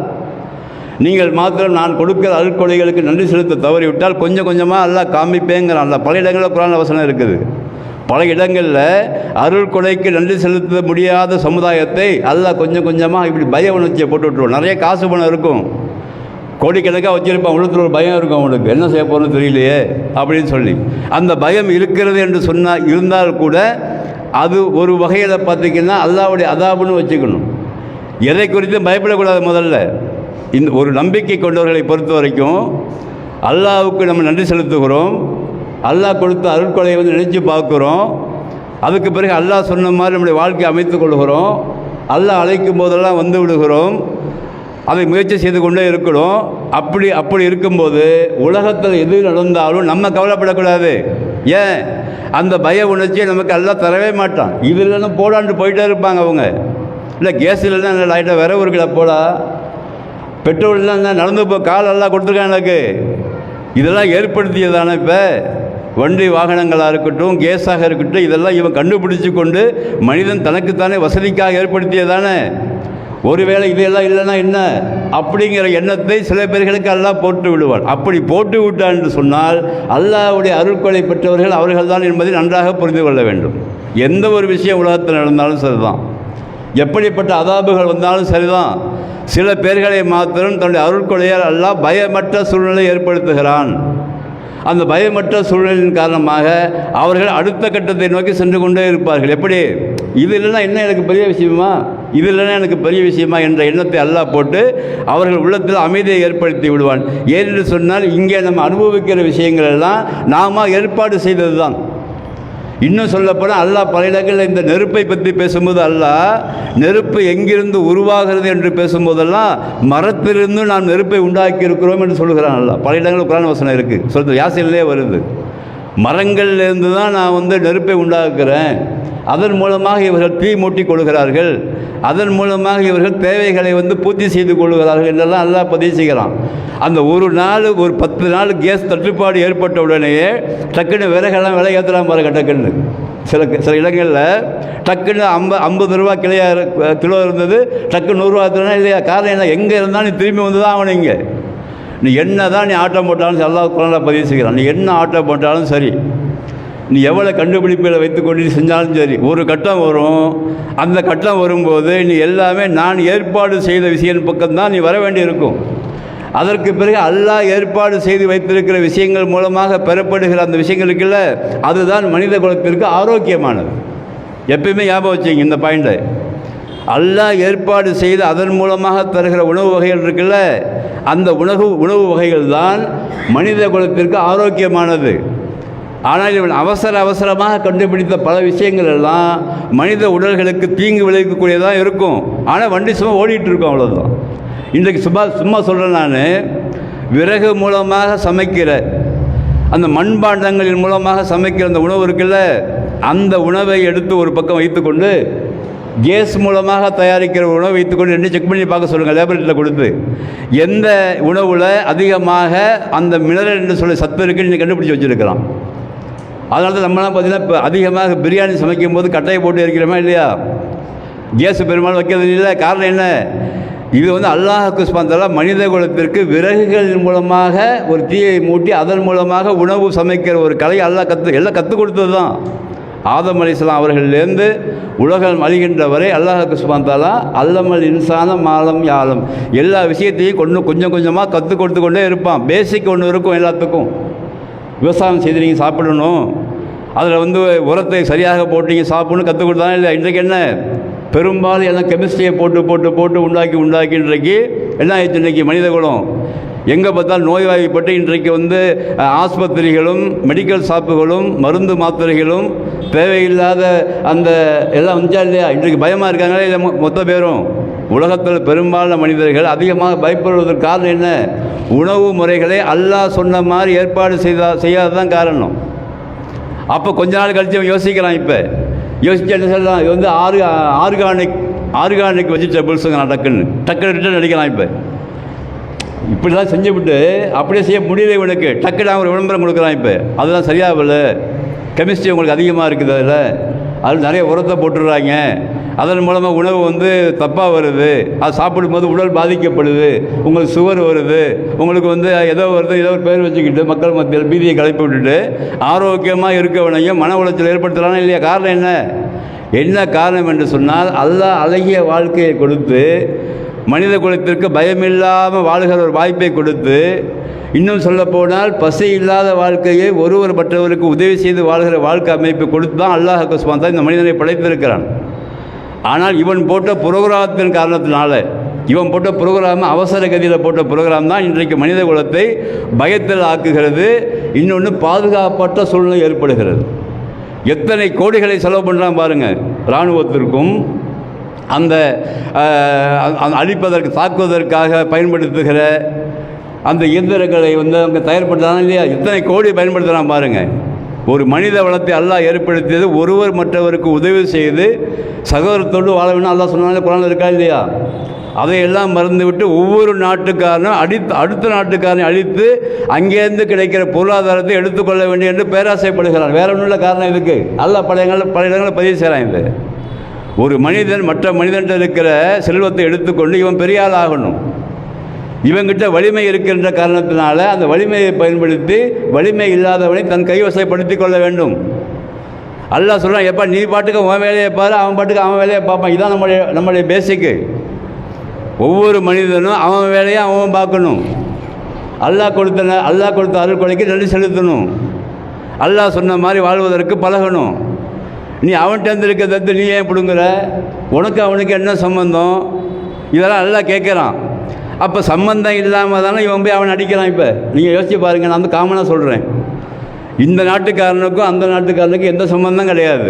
நீங்கள் மாத்திரம் நான் கொடுக்கிற அருட்கொடைகளுக்கு நன்றி செலுத்த தவறிவிட்டால் கொஞ்சம் கொஞ்சமாக அல்லாஹ் காமிப்பேங்கிறான். அல்லாஹ் பல இடங்களில் குர்ஆன் வசனம் இருக்குது. பல இடங்களில் அருள்கொடைக்கு நன்றி செலுத்த முடியாத சமுதாயத்தை அல்லாஹ் கொஞ்சம் கொஞ்சமாக இப்படி பய உணர்ச்சியை போட்டு விட்டுருவோம். நிறைய காசு பணம் இருக்கும், கோடிக்கணக்காக வச்சுருப்பான், உள்ளத்தில் ஒரு பயம் இருக்கும், அவனுக்கு என்ன செய்ய போகிறோன்னு தெரியலையே அப்படின்னு சொல்லி. அந்த பயம் இருக்கிறது என்று இருந்தால் கூட அது ஒரு வகையில் பார்த்திங்கன்னா அல்லாஹ்வுடைய அதாபுன்னு வச்சுக்கணும். எதை குறித்தும் பயப்படக்கூடாது. முதல்ல இந்த ஒரு நம்பிக்கை கொண்டவர்களை பொறுத்த வரைக்கும் அல்லாஹ்வுக்கு நம்ம நன்றி செலுத்துகிறோம், அல்லாஹ் கொடுத்த அருட்கொடையை நினைச்சு பார்க்குறோம். அதுக்கு பிறகு அல்லாஹ் சொன்ன மாதிரி நம்முடைய வாழ்க்கையை அமைத்து கொள்கிறோம். அல்லாஹ் அழைக்கும் போதெல்லாம் வந்து விடுகிறோம், அதை முயற்சி செய்து கொண்டே இருக்கிறோம். அப்படி இருக்கும்போது உலகத்தில் எது நடந்தாலும் நம்ம கவலைப்படக்கூடாது. ஏன்? அந்த பய உணர்ச்சியை நமக்கு அல்லாஹ் தரவே மாட்டான். இது இல்லைன்னா போடான்ட்டு போயிட்டே இருப்பாங்க அவங்க. இல்லை கேஸ் இல்லைன்னா லைட்டாக விரவு இருக்கல போடா, பெட்ரோல் இல்லைன்னா நடந்து கால் எல்லாம் கொடுத்துருக்கான் எனக்கு. இதெல்லாம் ஏற்படுத்தியதானே இப்போ வண்டி வாகனங்களாக இருக்கட்டும், கேஸாக இருக்கட்டும், இதெல்லாம் இவன் கண்டுபிடிச்சி கொண்டு மனிதன் தனக்குத்தானே வசதிக்காக ஏற்படுத்தியதானே. ஒருவேளை இதெல்லாம் இல்லைன்னா என்ன அப்படிங்கிற எண்ணத்தை சில பேர்களுக்கு அல்லாஹ் போட்டு விடுவான். அப்படி போட்டு விட்டான் என்று சொன்னால் அல்லாஹ்வுடைய அருட்கொடை பெற்றவர்கள் அவர்கள் தான் என்பதை நன்றாக புரிந்து கொள்ள வேண்டும். எந்த ஒரு விஷயம் உலகத்தில் நடந்தாலும் சரிதான், எப்படிப்பட்ட அதாபுகள் வந்தாலும் சரிதான், சில பேர்களை மாத்திரம் தன்னுடைய அருட்கொடையால் அல்லாஹ் பயமற்ற சூழ்நிலை ஏற்படுத்துகிறான். அந்த பயமற்ற சூழ்நிலையின் காரணமாக அவர்கள் அடுத்த கட்டத்தை நோக்கி சென்று கொண்டே இருப்பார்கள். எப்படி? இது இல்லைன்னா என்ன எனக்கு பெரிய விஷயமா, இது இல்லைன்னா எனக்கு பெரிய விஷயமா என்ற எண்ணத்தை அல்லாஹ் போட்டு அவர்கள் உள்ளத்தில் அமைதியை ஏற்படுத்தி விடுவான். ஏனென்று சொன்னால் இங்கே நம்ம அனுபவிக்கிற விஷயங்கள் எல்லாம் நாம ஏற்பாடு செய்தது தான். இன்னும் சொல்லப்போனால் அல்லாஹ் பல இடங்களில் இந்த நெருப்பை பற்றி பேசும்போது அல்லாஹ் நெருப்பு எங்கிருந்து உருவாகிறது என்று பேசும்போதெல்லாம் மரத்திலிருந்து நாம் நெருப்பை உண்டாக்கி இருக்கிறோம் என்று சொல்கிறான் அல்லாஹ். பல இடங்களில் குர்ஆன் வசனம் இருக்குது, சொல்கிறது யாசினிலே வருது. மரங்கள்லேருந்து தான் நான் நெருப்பை உண்டாக்குறேன், அதன் மூலமாக இவர்கள் தீ மூட்டிக் கொள்கிறார்கள், அதன் மூலமாக இவர்கள் தேவைகளை பூர்த்தி செய்து கொள்கிறார்கள் என்றெல்லாம் அல்லாஹ் பதிவு செய்கிறான். அந்த ஒரு நாள் ஒரு 10 நாள் கேஸ் தட்டுப்பாடு ஏற்பட்ட உடனேயே டக்குன்னு விறகெல்லாம் விலை ஏற்றலாம் பாருங்க. டக்குன்னு சில இடங்களில் டக்குன்னு 50 ரூபா கிலோ இருந்தது, டக்குன்னு 100 ரூபா தரணும் இல்லையா? காரணம் என்ன? எங்கே இருந்தாலும் நீ திரும்பி வந்து தான் ஆகணும். இங்கே நீ என்ன தான் நீ ஆட்டம் போட்டாலும் அல்லாஹ் குர்ஆனில் பதிவு செய்கிறான். நீ என்ன ஆட்டம் போட்டாலும் சரி, நீ எவ்வளோ கண்டுபிடிப்புகளை வைத்துக்கொண்டு செஞ்சாலும் சரி, ஒரு கட்டம் வரும். அந்த கட்டம் வரும்போது நீ எல்லாமே நான் ஏற்பாடு செய்த விஷயம் பக்கம்தான் நீ வர வேண்டி இருக்கும். அதற்கு பிறகு அல்லாஹ் ஏற்பாடு செய்து வைத்திருக்கிற விஷயங்கள் மூலமாக பெறப்படுகிற அந்த விஷயங்களுக்குள்ள அதுதான் மனித குலத்திற்கு ஆரோக்கியமானது. எப்பயுமே ஞாபகம் வச்சுங்க இந்த பாயிண்டை. அல்லாஹ் ஏற்பாடு செய்து அதன் மூலமாக தருகிற உணவு வகைகள் இருக்குல்ல, அந்த உணவு வகைகள் தான் மனித குலத்திற்கு ஆரோக்கியமானது. ஆனால் இவன் அவசரமாக கண்டுபிடித்த பல விஷயங்கள் எல்லாம் மனித உடல்களுக்கு தீங்கு விளைவிக்கக்கூடியதாக இருக்கும். ஆனால் வண்டி சும்மா ஓடிட்டு இருக்கும், அவ்வளோதான். இன்றைக்கு சும்மா சொல்கிறேன், நான் விறகு மூலமாக சமைக்கிற அந்த மண்பாண்டங்களின் மூலமாக சமைக்கிற அந்த உணவு இருக்குல்ல, அந்த உணவை எடுத்து ஒரு பக்கம் வைத்துக்கொண்டு கேஸ் மூலமாக தயாரிக்கிற உணவை வைத்துக்கொண்டு என்ன செக் பண்ணி பார்க்க சொல்லுங்கள், லேபரேட்டரியில் கொடுத்து. எந்த உணவில் அதிகமாக அந்த மினரல் என்று சொல்லி சத்து இருக்குன்னு நீங்கள் கண்டுபிடிச்சி வச்சுருக்கிறான். அதனால தான் நம்மளாம் பார்த்திங்கன்னா இப்போ அதிகமாக பிரியாணி சமைக்கும் போது கட்டையை போட்டு இருக்கிறோமா இல்லையா? கேஸு பெரும்பாலும் வைக்கிறது இல்லை. காரணம் என்ன? இது அல்லாஹ்வுக்கு சுப்ஹானஹு மனித குலத்திற்கு விறகுகளின் மூலமாக ஒரு தீயை மூட்டி அதன் மூலமாக உணவு சமைக்கிற ஒரு கலை அல்லாஹ் எல்லாம் கற்றுக் கொடுத்தது தான். ஆதம் அலைஹிஸ்ஸலாம் அவர்களிலேருந்து உலகம் அழிகின்ற வரை அல்லாஹ்வுக்கு சுப்ஹானஹு அல்லமல் இன்சான மாலம் யாலம், எல்லா விஷயத்தையும் கொஞ்சம் கொஞ்சமாக கற்றுக் கொடுத்து கொண்டே இருப்பான். பேசிக் ஒன்று இருக்கும் எல்லாத்துக்கும். விவசாயம் செய்து நீங்கள் சாப்பிடணும், அதில் உரத்தை சரியாக போட்டு நீங்கள் சாப்பிடணும் கற்றுக் கொடுத்தானே இல்லை. இன்றைக்கு என்ன பெரும்பாலும் எல்லாம் கெமிஸ்ட்ரியை போட்டு உண்டாக்கி இன்றைக்கு என்ன ஆயிடுச்சு? இன்றைக்கி மனித குலம் எங்கே பார்த்தாலும் நோய்வாய்ப்பட்டு இன்றைக்கு ஆஸ்பத்திரிகளும் மெடிக்கல் ஷாப்புகளும் மருந்து மாத்திரைகளும் தேவையில்லாத அந்த எல்லாம் வந்துச்சா இல்லையா? இன்றைக்கு பயமாக இருக்காங்களே இல்லை? மொத்த பேரும் உலகத்தில் பெரும்பாலான மனிதர்கள் அதிகமாக பயப்படுவதற்கு காரணம் என்ன? உணவு முறைகளை அல்லாஹ் சொன்ன மாதிரி ஏற்பாடு செய்யாததான் காரணம். அப்போ கொஞ்ச நாள் கழித்து யோசிக்கிறான். இப்போ யோசிச்சு என்ன சொல்லலாம்? இது ஆர்கானிக் வெஜிடபிள்ஸுங்க டக்குன்னு ரிட்டர்ன் அடிக்கலாம். இப்படிலாம் செஞ்சுவிட்டு அப்படியே செய்ய முடியல இவனுக்கு. டக்குன்னு ஒரு விளம்பரம் கொடுக்குறான். இப்போ அதெல்லாம் சரியாகல, கெமிஸ்ட்ரி உங்களுக்கு அதிகமாக இருக்குது, அதில் நிறைய உரத்தை போட்டுடுறாங்க, அதன் மூலமாக உணவு தப்பாக வருது, அது சாப்பிடும்போது உடல் பாதிக்கப்படுது, உங்களுக்கு சுகர் வருது, உங்களுக்கு ஏதோ வருது, ஏதோ ஒரு பேர் வச்சுக்கிட்டு மக்கள் மத்தியில் பீதியை கிளப்பி விட்டுட்டு ஆரோக்கியமாக இருக்கவனையும் மன உளைச்சல் ஏற்படுத்தலான்னு இல்லையா? காரணம் என்ன காரணம் என்று சொன்னால் அல்லாஹ் அழகிய வாழ்க்கையை கொடுத்து மனித குலத்திற்கு பயமில்லாமல் வாழ்கிற ஒரு வாய்ப்பை கொடுத்து, இன்னும் சொல்லப்போனால் பசி இல்லாத வாழ்க்கையை ஒருவர் மற்றவருக்கு உதவி செய்து வாழ்கிற வாழ்க்கை அமைப்பை கொடுத்து தான் அல்லாஹ் சுப்ஹானஹு இந்த மனிதனை படைத்திருக்கிறான். ஆனால் இவன் போட்ட புரோகிராமத்தின் காரணத்தினால, இவன் போட்ட புரோகிராம் அவசர கதியில் போட்ட புரோகிராம் தான் இன்றைக்கு மனித குலத்தை பயத்தில் ஆக்குகிறது. இன்னொன்று பாதுகாப்பற்ற சூழ்நிலை ஏற்படுகிறது. எத்தனை கோடிகளை செலவு பண்ணுறான் பாருங்கள். இராணுவத்திற்கும் அந்த அழிப்பதற்கு தாக்குவதற்காக பயன்படுத்துகிற அந்த இயந்திரங்களை அவங்க தயார்படுத்துகிறான் இல்லையா? எத்தனை கோடி பயன்படுத்துகிறான் பாருங்கள். ஒரு மனித வளத்தை அல்லாஹ் ஏற்படுத்தியது ஒருவர் மற்றவருக்கு உதவி செய்து சகோதரத்தோடு வாழ வேணும் அல்லாஹ் சொன்னாலே குர்ஆனில் இருக்கா இல்லையா? அதையெல்லாம் மறந்துவிட்டு ஒவ்வொரு நாட்டுக்காரனும் அடுத்த நாட்டுக்காரனை அழித்து அங்கேருந்து கிடைக்கிற பொருளாதாரத்தை எடுத்துக்கொள்ள வேண்டும் என்று பேராசைப்படுகிறான். வேற ஒன்றும் இல்லை காரணம் இதுக்கு. அல்லாஹ் பல இடங்களில் பதிவு செய்கிறான். இது ஒரு மனிதன் மற்ற மனிதன்கிட்ட இருக்கிற செல்வத்தை எடுத்துக்கொண்டு இவன் பெரிய ஆள் ஆகணும், இவங்கிட்ட வலிமை இருக்கின்ற காரணத்தினால அந்த வலிமையை பயன்படுத்தி வலிமை இல்லாதவனை தன் கைவசப்படுத்தி கொள்ள வேண்டும். அல்லாஹ் சொல்கிறான், எப்பா நீ பாட்டுக்கு அவன் வேலையை பாரு, அவன் பாட்டுக்கு அவன் வேலையை பார்ப்பான். இதுதான் நம்முடைய பேசிக்கு. ஒவ்வொரு மனிதனும் அவன் வேலையை அவன் பார்க்கணும். அல்லாஹ் கொடுத்த அருள் கொலைக்கு நன்றி செலுத்தணும். அல்லாஹ் சொன்ன மாதிரி வாழ்வதற்கு பழகணும். நீ அவன்கிட்ட இருக்க தத்து நீ ஏன் பிடுங்குற? உனக்கு அவனுக்கு என்ன சம்பந்தம்? இதெல்லாம் அல்லாஹ் கேட்குறான். அப்போ சம்பந்தம் இல்லாமல் தானே இவன் போய் அவன் அடிக்கிறான். இப்போ நீங்கள் யோசிச்சு பாருங்கள். நான் காமனாக சொல்கிறேன், இந்த நாட்டுக்காரனுக்கும் அந்த நாட்டுக்காரனுக்கும் எந்த சம்பந்தம் கிடையாது.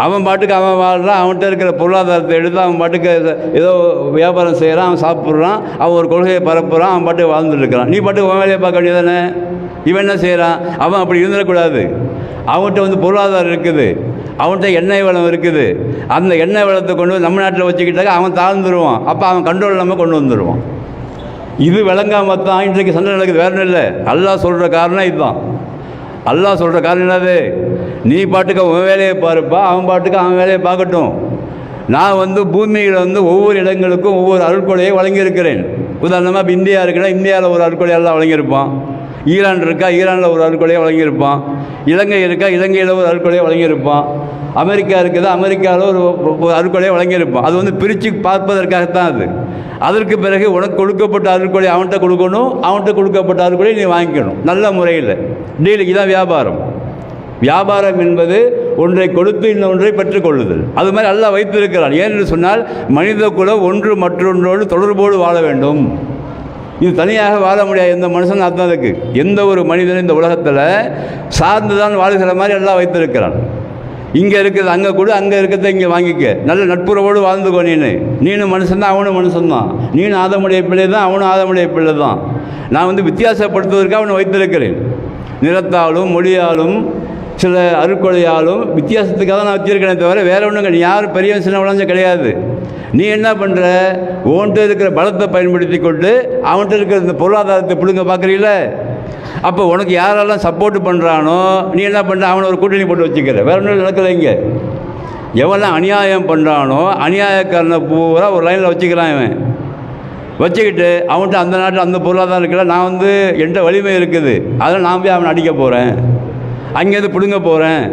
அவன் பாட்டுக்கு அவன் வாழ்கிறான், அவன்கிட்ட இருக்கிற பொருளாதாரத்தை எடுத்து அவன் பாட்டுக்கு ஏதோ வியாபாரம் செய்கிறான், அவன் சாப்பிட்றான், அவன் ஒரு கொள்கையை பரப்புகிறான், அவன் பாட்டுக்கு வாழ்ந்துட்டு இருக்கிறான். நீ பாட்டுக்கு உன் வேலையை பார்க்க வேண்டியதானே? இவன் என்ன செய்கிறான்? அவன் அப்படி இருந்துடக்கூடாது. அவன்கிட்ட வந்து பொருளாதாரம் இருக்குது, அவன்கிட்ட எண்ணெய் வளம் இருக்குது. அந்த எண்ணெய் வளத்தை கொண்டு வந்து நம்ம நாட்டில் வச்சுக்கிட்டாக்க அவன் தாழ்ந்துருவான். அப்போ அவன் கண்ட்ரோல் இல்லாமல் கொண்டு வந்துடுவான். இது விளங்காம தான் இன்றைக்கு சண்டை நடக்குது. வேறு இல்லை. அல்லாஹ் சொல்கிற காரணம் இதுதான். அல்லாஹ் சொல்கிற காரணம் என்னது? நீ பாட்டுக்கு அவன் வேலையை பாருப்பா, அவன் பாட்டுக்கு அவன் வேலையை பார்க்கட்டும். நான் வந்து பூமியில் வந்து ஒவ்வொரு இடங்களுக்கும் ஒவ்வொரு அருட்கொலையை வழங்கியிருக்கிறேன். உதாரணமாக இப்போ இந்தியா இருக்குன்னா இந்தியாவில் ஒரு அருட்கொலையெல்லாம் வழங்கியிருப்பான். ஈரான் இருக்கா, ஈரானில் ஒரு அருட்கொலையை வழங்கியிருப்பான். இலங்கை இருக்கா, இலங்கையில் ஒரு அருட்கொலையை வழங்கியிருப்பான். அமெரிக்கா இருக்குதா, அமெரிக்காவில் ஒரு அருட்கொலையை வழங்கியிருப்பான். அது வந்து பிரித்து பார்ப்பதற்காகத்தான் அது. அதற்கு பிறகு உனக்கு கொடுக்கப்பட்ட அருட்கொலை அவன்கிட்ட கொடுக்கணும், அவன்கிட்ட கொடுக்கப்பட்ட அருட்கொலை நீ வாங்கிக்கணும் நல்ல முறையில். டீலுக்கு தான் வியாபாரம். வியாபாரம் என்பது ஒன்றை கொடுத்து இன்னொன்றை பெற்றுக்கொள்ளுதல். அது மாதிரி அல்லாஹ் வைத்திருக்கிறான். ஏனென்று சொன்னால் மனித குலம் ஒன்று மற்றொன்றோடு தொடர்போடு வாழ வேண்டும். இது தனியாக வாழ முடியாது. எந்த மனுஷன் அர்த்தம் அதுக்கு. எந்த ஒரு மனிதனும் இந்த உலகத்தில் சார்ந்து தான் வாழ்கிற மாதிரி எல்லாம் வைத்திருக்கிறான். இங்கே இருக்கிறது அங்கே கூட, அங்கே இருக்கிறத இங்கே வாங்கிக்க. நல்ல நட்புறவோடு வாழ்ந்துக்கோ. நீனும் மனுஷன்தான், அவனும் மனுஷன்தான். நீனும் ஆதமுடைய பிள்ளை தான், அவனும் ஆதமுடைய பிள்ளை தான். நான் வந்து வித்தியாசப்படுத்துவதற்காக அவனை வைத்திருக்கிறேன். நிறத்தாலும் மொழியாலும் சில அருட்கொலையாலும் வித்தியாசத்துக்காக நான் வச்சிருக்கிறேன் தவிர வேறு ஒன்றும் நீ யாரும் பெரியவன் சின்ன விளைஞ்ச கிடையாது. நீ என்ன பண்ணுற? உன்கிட்ட இருக்கிற பலத்தை பயன்படுத்தி கொண்டு அவன்கிட்ட இருக்கிற இந்த பொருளாதாரத்தை பிடுங்க பார்க்குறீங்கள? அப்போ உனக்கு யாரெல்லாம் சப்போர்ட் பண்ணுறானோ நீ என்ன பண்ணுற? அவனை ஒரு கூட்டணி போட்டு வச்சுக்கிற. வேறு ஒன்றும் நடக்கலை. இங்கே எவெல்லாம் அநியாயம் பண்ணுறானோ அநியாயக்காரனை பூரா ஒரு லைனில் வச்சுக்கிறான். இவன் வச்சுக்கிட்டு அவன்கிட்ட அந்த நாட்டில் அந்த பொருளாதாரம் இருக்கல, நான் வந்து என்கிட்ட வலிமை இருக்குது, அதனால் நான் போய் அவனை அடிக்க போகிறேன், அங்கேருந்து பிடுங்க போகிறேன்.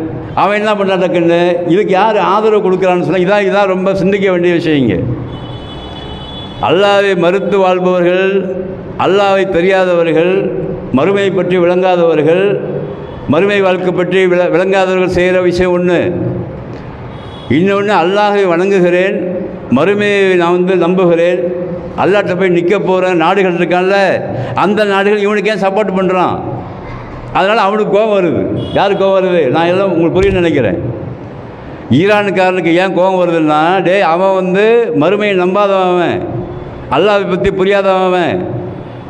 அவன் என்ன பண்ணுறான்னு இதுக்கு யார் ஆதரவு கொடுக்குறான்னு சொன்னால் இதான் ரொம்ப சிந்திக்க வேண்டிய விஷயம். இங்கே அல்லாஹ்வை மறுத்து வாழ்பவர்கள், அல்லாஹ்வை தெரியாதவர்கள், மறுமை பற்றி விளங்காதவர்கள், மறுமை வாழ்க்கை பற்றி விளங்காதவர்கள் செய்கிற விஷயம் ஒன்று. இன்னொன்று, அல்லாஹ்வை வணங்குகிறேன், மறுமையை நான் வந்து நம்புகிறேன், அல்லாஹ்ட்ட போய் நிற்க போகிறேன் நாடுகள் இருக்கான்ல, அந்த நாடுகள் இவனுக்கு ஏன் சப்போர்ட் பண்ணுறான்? அதனால் அவனுக்கு கோபம் வருது. யாருக்கு கோபம் வருது? நான் எல்லாம் உங்களுக்கு புரிய நினைக்கிறேன். ஈரானுக்காரனுக்கு ஏன் கோபம் வருதுன்னா, அவன் வந்து மறுமையை நம்பாதவன், அல்லாஹ்வை பற்றி புரியாதவன்,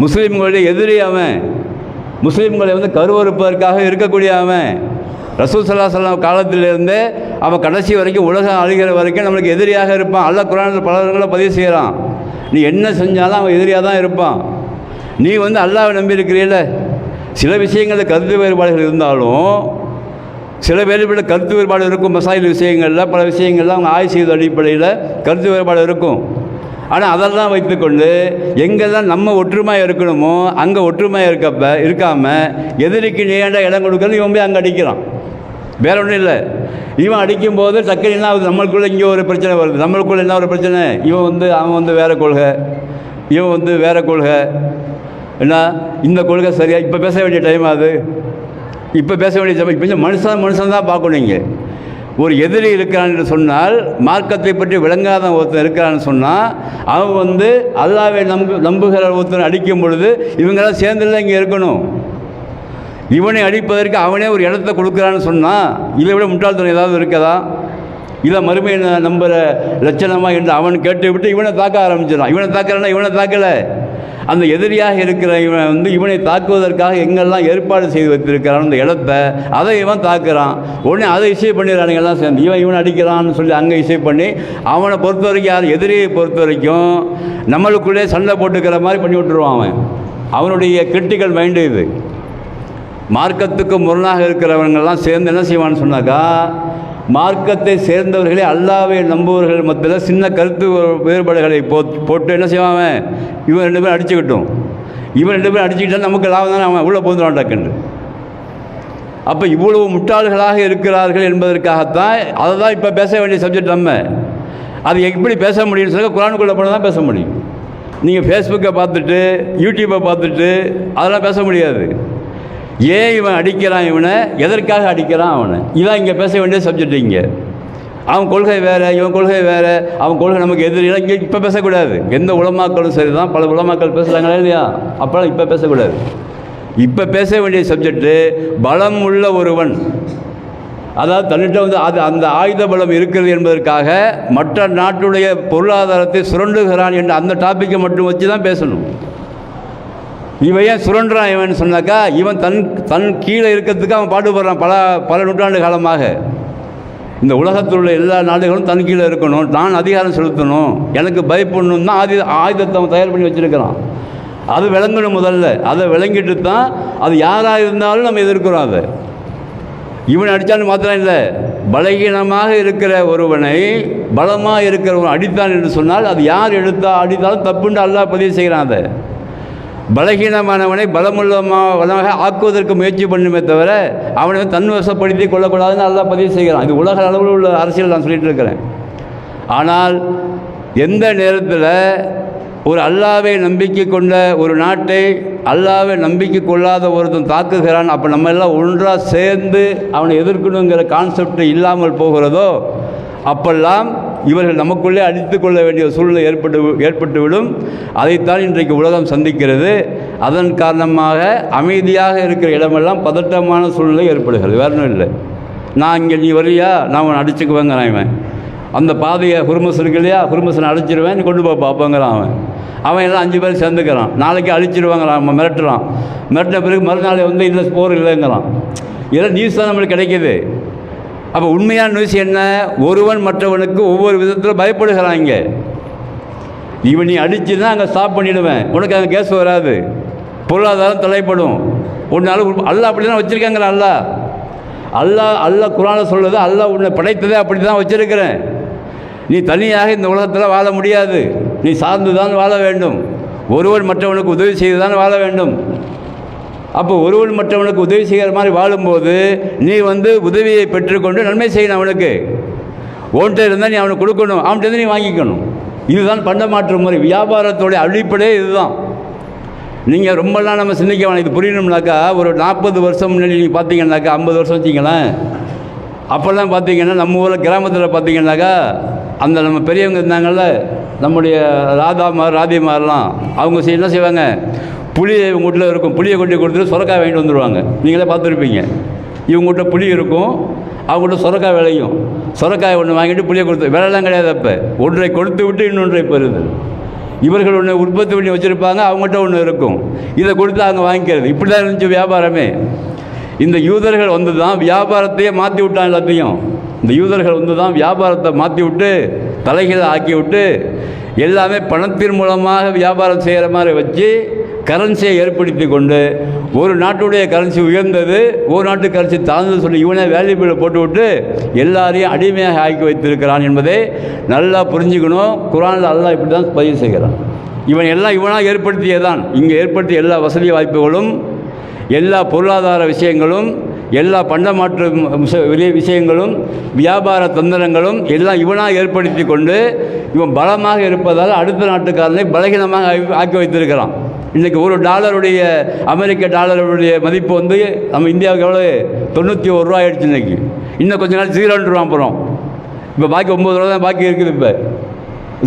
முஸ்லீம்களுடைய எதிரி அவன், முஸ்லீம்களை வந்து கருவறுப்பதற்காக இருக்கக்கூடிய அவன். ரசூல் ஸல்லல்லாஹு அலைஹி வஸல்லம் காலத்திலிருந்தே அவன் கடைசி வரைக்கும் உலகம் அழிகிற வரைக்கும் நம்மளுக்கு எதிரியாக இருப்பான். அல்லாஹ் குர்ஆனில் பலர்களை பதிவு செய்கிறான். நீ என்ன செஞ்சாலும் அவன் எதிரியாக தான் இருப்பான். நீ வந்து அல்லாஹ்வை நம்பி இருக்கிறீல்ல, சில விஷயங்களில் கருத்து வேறுபாடுகள் இருந்தாலும் சில வேறுபாடு கருத்து வேறுபாடு இருக்கும். மசாயில் விஷயங்களில் பல விஷயங்கள்லாம் அவங்க ஆய்வு செய்த அடிப்படையில் கருத்து வேறுபாடு இருக்கும். ஆனால் அதெல்லாம் வைத்துக்கொண்டு எங்கெல்லாம் நம்ம ஒற்றுமையாக இருக்கணுமோ அங்கே ஒற்றுமையாக இருக்காமல் எதிரிக்கு நீண்ட இடம் கொடுக்கறது இவன் போய் அங்கே அடிக்கிறான். வேற ஒன்றும் இல்லை. இவன் அடிக்கும்போது டக்குனு என்ன ஆகுது? நம்மளுக்குள்ளே இங்கே ஒரு பிரச்சனை வருது. நம்மளுக்குள்ளே என்ன ஒரு பிரச்சனை? அவன் வந்து வேறு கொள்கை, இவன் வந்து வேறு கொள்கை. என்ன இந்த கொள்கை சரியா? இப்போ பேச வேண்டிய டைம் அது. இப்போ பேச வேண்டிய டைம். இப்போ மனுஷன் தான் பார்க்கணும். இங்கே ஒரு எதிரி இருக்கிறான் என்று சொன்னால், மார்க்கத்தை பற்றி விளங்காத ஒருத்தன் இருக்கிறான்னு சொன்னால், அவன் வந்து அல்லாஹ்வை நம்புகிற ஒருத்தனை அடிக்கும் பொழுது இவங்களாம் சேர்ந்துல இங்கே இருக்கணும். இவனை அடிப்பதற்கு அவனே ஒரு இடத்த கொடுக்குறான்னு சொன்னால் இதை விட முட்டாள்தனம் ஏதாவது இருக்கதா? இதை மறுமையை நம்புகிற லட்சணமா என்று அவன் கேட்டு விட்டு இவனை தாக்க ஆரம்பிச்சிடான். இவனை தாக்கலன்னா இவனை தாக்கலை, அந்த எதிரியாக இருக்கிற இவன் வந்து இவனை தாக்குவதற்காக எங்கெல்லாம் ஏற்பாடு செய்து வைத்திருக்கிறான் அந்த இடத்த, அதை இவன் தாக்குறான். உடனே அதை இசை பண்ணிடுறானுங்க எல்லாம் சேர்ந்து. இவன் அடிக்கிறான்னு சொல்லி அங்கே இசை பண்ணி அவனை பொறுத்த வரைக்கும், யார் எதிரியை பொறுத்த வரைக்கும் நம்மளுக்குள்ளே சண்டை போட்டுக்கிற மாதிரி பண்ணி விட்டுருவான். அவனுடைய கிரிட்டிக்கல் மைண்டு இது. மார்க்கத்துக்கு முரணாக இருக்கிறவங்கெல்லாம் சேர்ந்து என்ன செய்வான்னு சொன்னாக்கா, மார்க்கத்தை சேர்ந்தவர்களே அல்லாஹ்வை நம்புவர்கள் மத்தியில் சின்ன கருத்து வேறுபாடுகளை போட்டு என்ன செய்வான்? இவன் 2 பேரும் அடிச்சுக்கிட்டோம். இவன் 2 பேரும் அடிச்சுக்கிட்டால் நமக்கு லாபம் தானே. அவன் உள்ளே போந்துடான் டக்குன்னு. அப்போ இவ்வளவு முட்டாள்களாக இருக்கிறார்கள் என்பதற்காகத்தான் அதை தான் இப்போ பேச வேண்டிய சப்ஜெக்ட். நம்ம அது எப்படி பேச முடியும்னு சொல்லி குர்ஆனுக்குள்ளே போனால் தான் பேச முடியும். நீங்கள் ஃபேஸ்புக்கை பார்த்துட்டு யூடியூப்பை பார்த்துட்டு அதெல்லாம் பேச முடியாது. ஏன் இவன் அடிக்கிறான், இவனை எதற்காக அடிக்கிறான் அவனை, இதான் இங்கே பேச வேண்டிய சப்ஜெக்ட். இங்கே அவன் கொள்கை வேறு, இவன் கொள்கை வேறு, அவன் கொள்கை நமக்கு எதிரிலாம் இங்கே இப்போ பேசக்கூடாது. எந்த உலமாக்களும் சரி தான், பல உலமாக்கள் பேசுகிறாங்களா இல்லையா? அப்போலாம் இப்போ பேசக்கூடாது. இப்போ பேச வேண்டிய சப்ஜெக்டு பலம் உள்ள ஒருவன், அதாவது தன்னிட்ட வந்து அந்த ஆயுத பலம் இருக்கிறது என்பதற்காக மற்ற நாட்டுடைய பொருளாதாரத்தை சுரண்டுகிறான் என்ற அந்த டாப்பிக்கை மட்டும் வச்சு தான் பேசணும். இவன் ஏன் சுரண்டுறான் இவன் சொன்னாக்கா, இவன் தன் கீழே இருக்கிறதுக்கு அவன் பாடுபடுறான். பல நூற்றாண்டு காலமாக இந்த உலகத்தில் உள்ள எல்லா நாடுகளும் தன் கீழே இருக்கணும், நான் அதிகாரம் செலுத்தணும், எனக்கு பயப்படணும் தான் ஆயுதத்தை அவன் தயார் பண்ணி வச்சுருக்கிறான். அது விளங்கணும் முதல்ல. அதை விளங்கிட்டு தான் அது யாராக இருந்தாலும் நம்ம எதிர்க்கிறோம். அதை இவன் அடித்தான்னு மாத்திரம் இல்லை, பலகீனமாக இருக்கிற ஒருவனை பலமாக இருக்கிறவன் அடித்தான் என்று சொன்னால் அது யார் அடித்தாலும் தப்புண்டு அல்லாஹ் பதிவு செய்கிறான். அதை பலகீனமானவனை பலமுள்ளமாக ஆக்குவதற்கு முயற்சி பண்ணுமே தவிர அவனை தன்வசப்படுத்தி கொள்ளக்கூடாதுன்னு அல்லாஹ் பதிவு செய்கிறான். இது உலக அளவில் உள்ள அரசியல் நான் சொல்லிட்டு இருக்கிறேன். ஆனால் எந்த நேரத்தில் ஒரு அல்லாஹ்வை நம்பிக்கை கொண்ட ஒரு நாட்டை அல்லாஹ்வை நம்பிக்கை கொள்ளாத ஒருத்தன் தாக்குகிறான், அப்போ நம்ம எல்லாம் ஒன்றாக சேர்ந்து அவனை எதிர்க்கணுங்கிற கான்செப்ட் இல்லாமல் போகிறதோ அப்பெல்லாம் இவர்கள் நமக்குள்ளே அடித்து கொள்ள வேண்டிய சூழ்நிலை ஏற்பட்டுவிடும். அதைத்தான் இன்றைக்கு உலகம் சந்திக்கிறது. அதன் காரணமாக அமைதியாக இருக்கிற இடமெல்லாம் பதட்டமான சூழ்நிலை ஏற்படுகிறது. வேற ஒன்றும் இல்லை. நான் இங்கே நீ வரியா, நான் அவனை அடிச்சுக்குவேங்கிறான். இவன் அந்த பாதையை ஹுர்மஸ் இருக்கு இல்லையா, ஹுர்மஸனை அடிச்சிருவேன், நீ கொண்டு போய் பார்ப்போங்கிறான். அவன் எல்லாம் 5 பேர் சேர்ந்துக்கிறான். நாளைக்கு அழிச்சிருவாங்கிறான். நம்ம மிரட்டின பிறகு மறுநாள் வந்து இல்லை போர் இல்லைங்கிறான். இதெல்லாம் நியூஸ் தான் நம்மளுக்கு கிடைக்கிது. அப்போ உண்மையான நியூஸ் என்ன? ஒருவன் மற்றவனுக்கு ஒவ்வொரு விதத்தில் பயப்படுகிறான். இங்கே இவன் நீ அடிச்சுன்னா அங்கே ஸ்டாப் பண்ணிவிடுவேன், உனக்கு அங்கே கேஸ் வராது, பொருளாதாரம் தலைப்படும். ஒன்றால் அல்லாஹ் அப்படி தான் வச்சுருக்காங்கிற அல்லாஹ் குர்ஆனில் சொல்லுது, அல்லாஹ் உன்னை படைத்ததே அப்படி தான் வச்சுருக்கிறேன். நீ தனியாக இந்த உலகத்தில் வாழ முடியாது, நீ சார்ந்து தான் வாழ வேண்டும், ஒருவன் மற்றவனுக்கு உதவி செய்து தான் வாழ வேண்டும். அப்போ ஒருவன் மற்றவனுக்கு உதவி செய்கிற மாதிரி வாழும்போது நீ வந்து உதவியை பெற்றுக்கொண்டு நன்மை செய்யணும். அவனுக்கு ஓன்ட்ட இருந்தால் நீ அவனுக்கு கொடுக்கணும், அவன்கிட்ட நீ வாங்கிக்கணும். இதுதான் பண்டமாற்று முறை. வியாபாரத்தோடைய அடிப்படையே இதுதான். நீங்கள் ரொம்பலாம் நம்ம சிந்திக்க வேணாம். இது புரியணும்னாக்கா ஒரு 40 வருஷம் முன்னாடி நீங்கள் பார்த்தீங்கன்னாக்கா, 50 வருஷம் வச்சிங்களேன், அப்போல்லாம் பார்த்தீங்கன்னா நம்ம ஊரில் கிராமத்தில் பார்த்தீங்கன்னாக்கா அந்த நம்ம பெரியவங்க இருந்தாங்கள்ல, நம்முடைய ராதிமாரெலாம் அவங்க என்ன செய்வாங்க, புளி இவங்க வீட்டில் இருக்கும், புளியை கொண்டு கொடுத்துட்டு சுரக்காய் வாங்கிட்டு வந்துடுவாங்க. நீங்களே பார்த்துருப்பீங்க. இவங்ககிட்ட புளி இருக்கும், அவங்ககிட்ட சுரக்காய் விளையும். சுரக்காய் ஒன்று வாங்கிட்டு புளியை கொடுத்து விலைலாம் கிடையாது. அப்போ ஒன்றை கொடுத்து விட்டு இன்னொன்றை பெறுது. இவர்கள் ஒன்று உற்பத்தி பண்ணி வச்சுருப்பாங்க, அவங்ககிட்ட ஒன்று இருக்கும், இதை கொடுத்து அவங்க வாங்கிக்கிறது. இப்படி தான் இருந்துச்சு வியாபாரமே. இந்த யூதர்கள் வந்து தான் வியாபாரத்தையே மாற்றி விட்டான். எல்லாத்தையும் இந்த யூதர்கள் வந்து தான் வியாபாரத்தை மாற்றி விட்டு தலைகளை ஆக்கி விட்டு எல்லாமே பணத்தின் மூலமாக வியாபாரம் செய்கிற மாதிரி வச்சு கரன்சியை ஏற்படுத்தி கொண்டு ஒரு நாட்டுடைய கரன்சி உயர்ந்தது, ஒரு நாட்டு கரன்சி தாழ்ந்தது சொல்லி இவனே வேல்யூபிளை போட்டுவிட்டு எல்லாரையும் அடிமையாக ஆக்கி வைத்திருக்கிறான் என்பதை நல்லா புரிஞ்சுக்கணும். குர்ஆனில் அல்லாஹ் இப்படி தான் பதிவு செய்கிறான். இவனாக ஏற்படுத்தியதான். இங்கே ஏற்படுத்திய எல்லா வசதி வாய்ப்புகளும், எல்லா பொருளாதார விஷயங்களும், எல்லா பண்டமாற்று விஷயங்களும், வியாபார தந்திரங்களும் எல்லாம் இவனாக ஏற்படுத்தி கொண்டு இவன் பலமாக இருப்பதால் அடுத்த நாட்டுக்காரனை பலகீனமாக ஆக்கி வைத்திருக்கிறான். இன்றைக்கி $1 அமெரிக்க டாலருடைய மதிப்பு வந்து நம்ம இந்தியாவுக்கு எவ்வளோ 91 ரூபா ஆகிடுச்சு. இன்றைக்கி இன்னும் கொஞ்ச நாள் 0 ரூபா போகிறோம். இப்போ பாக்கி 9 ரூபா தான் பாக்கி இருக்குது. இப்போ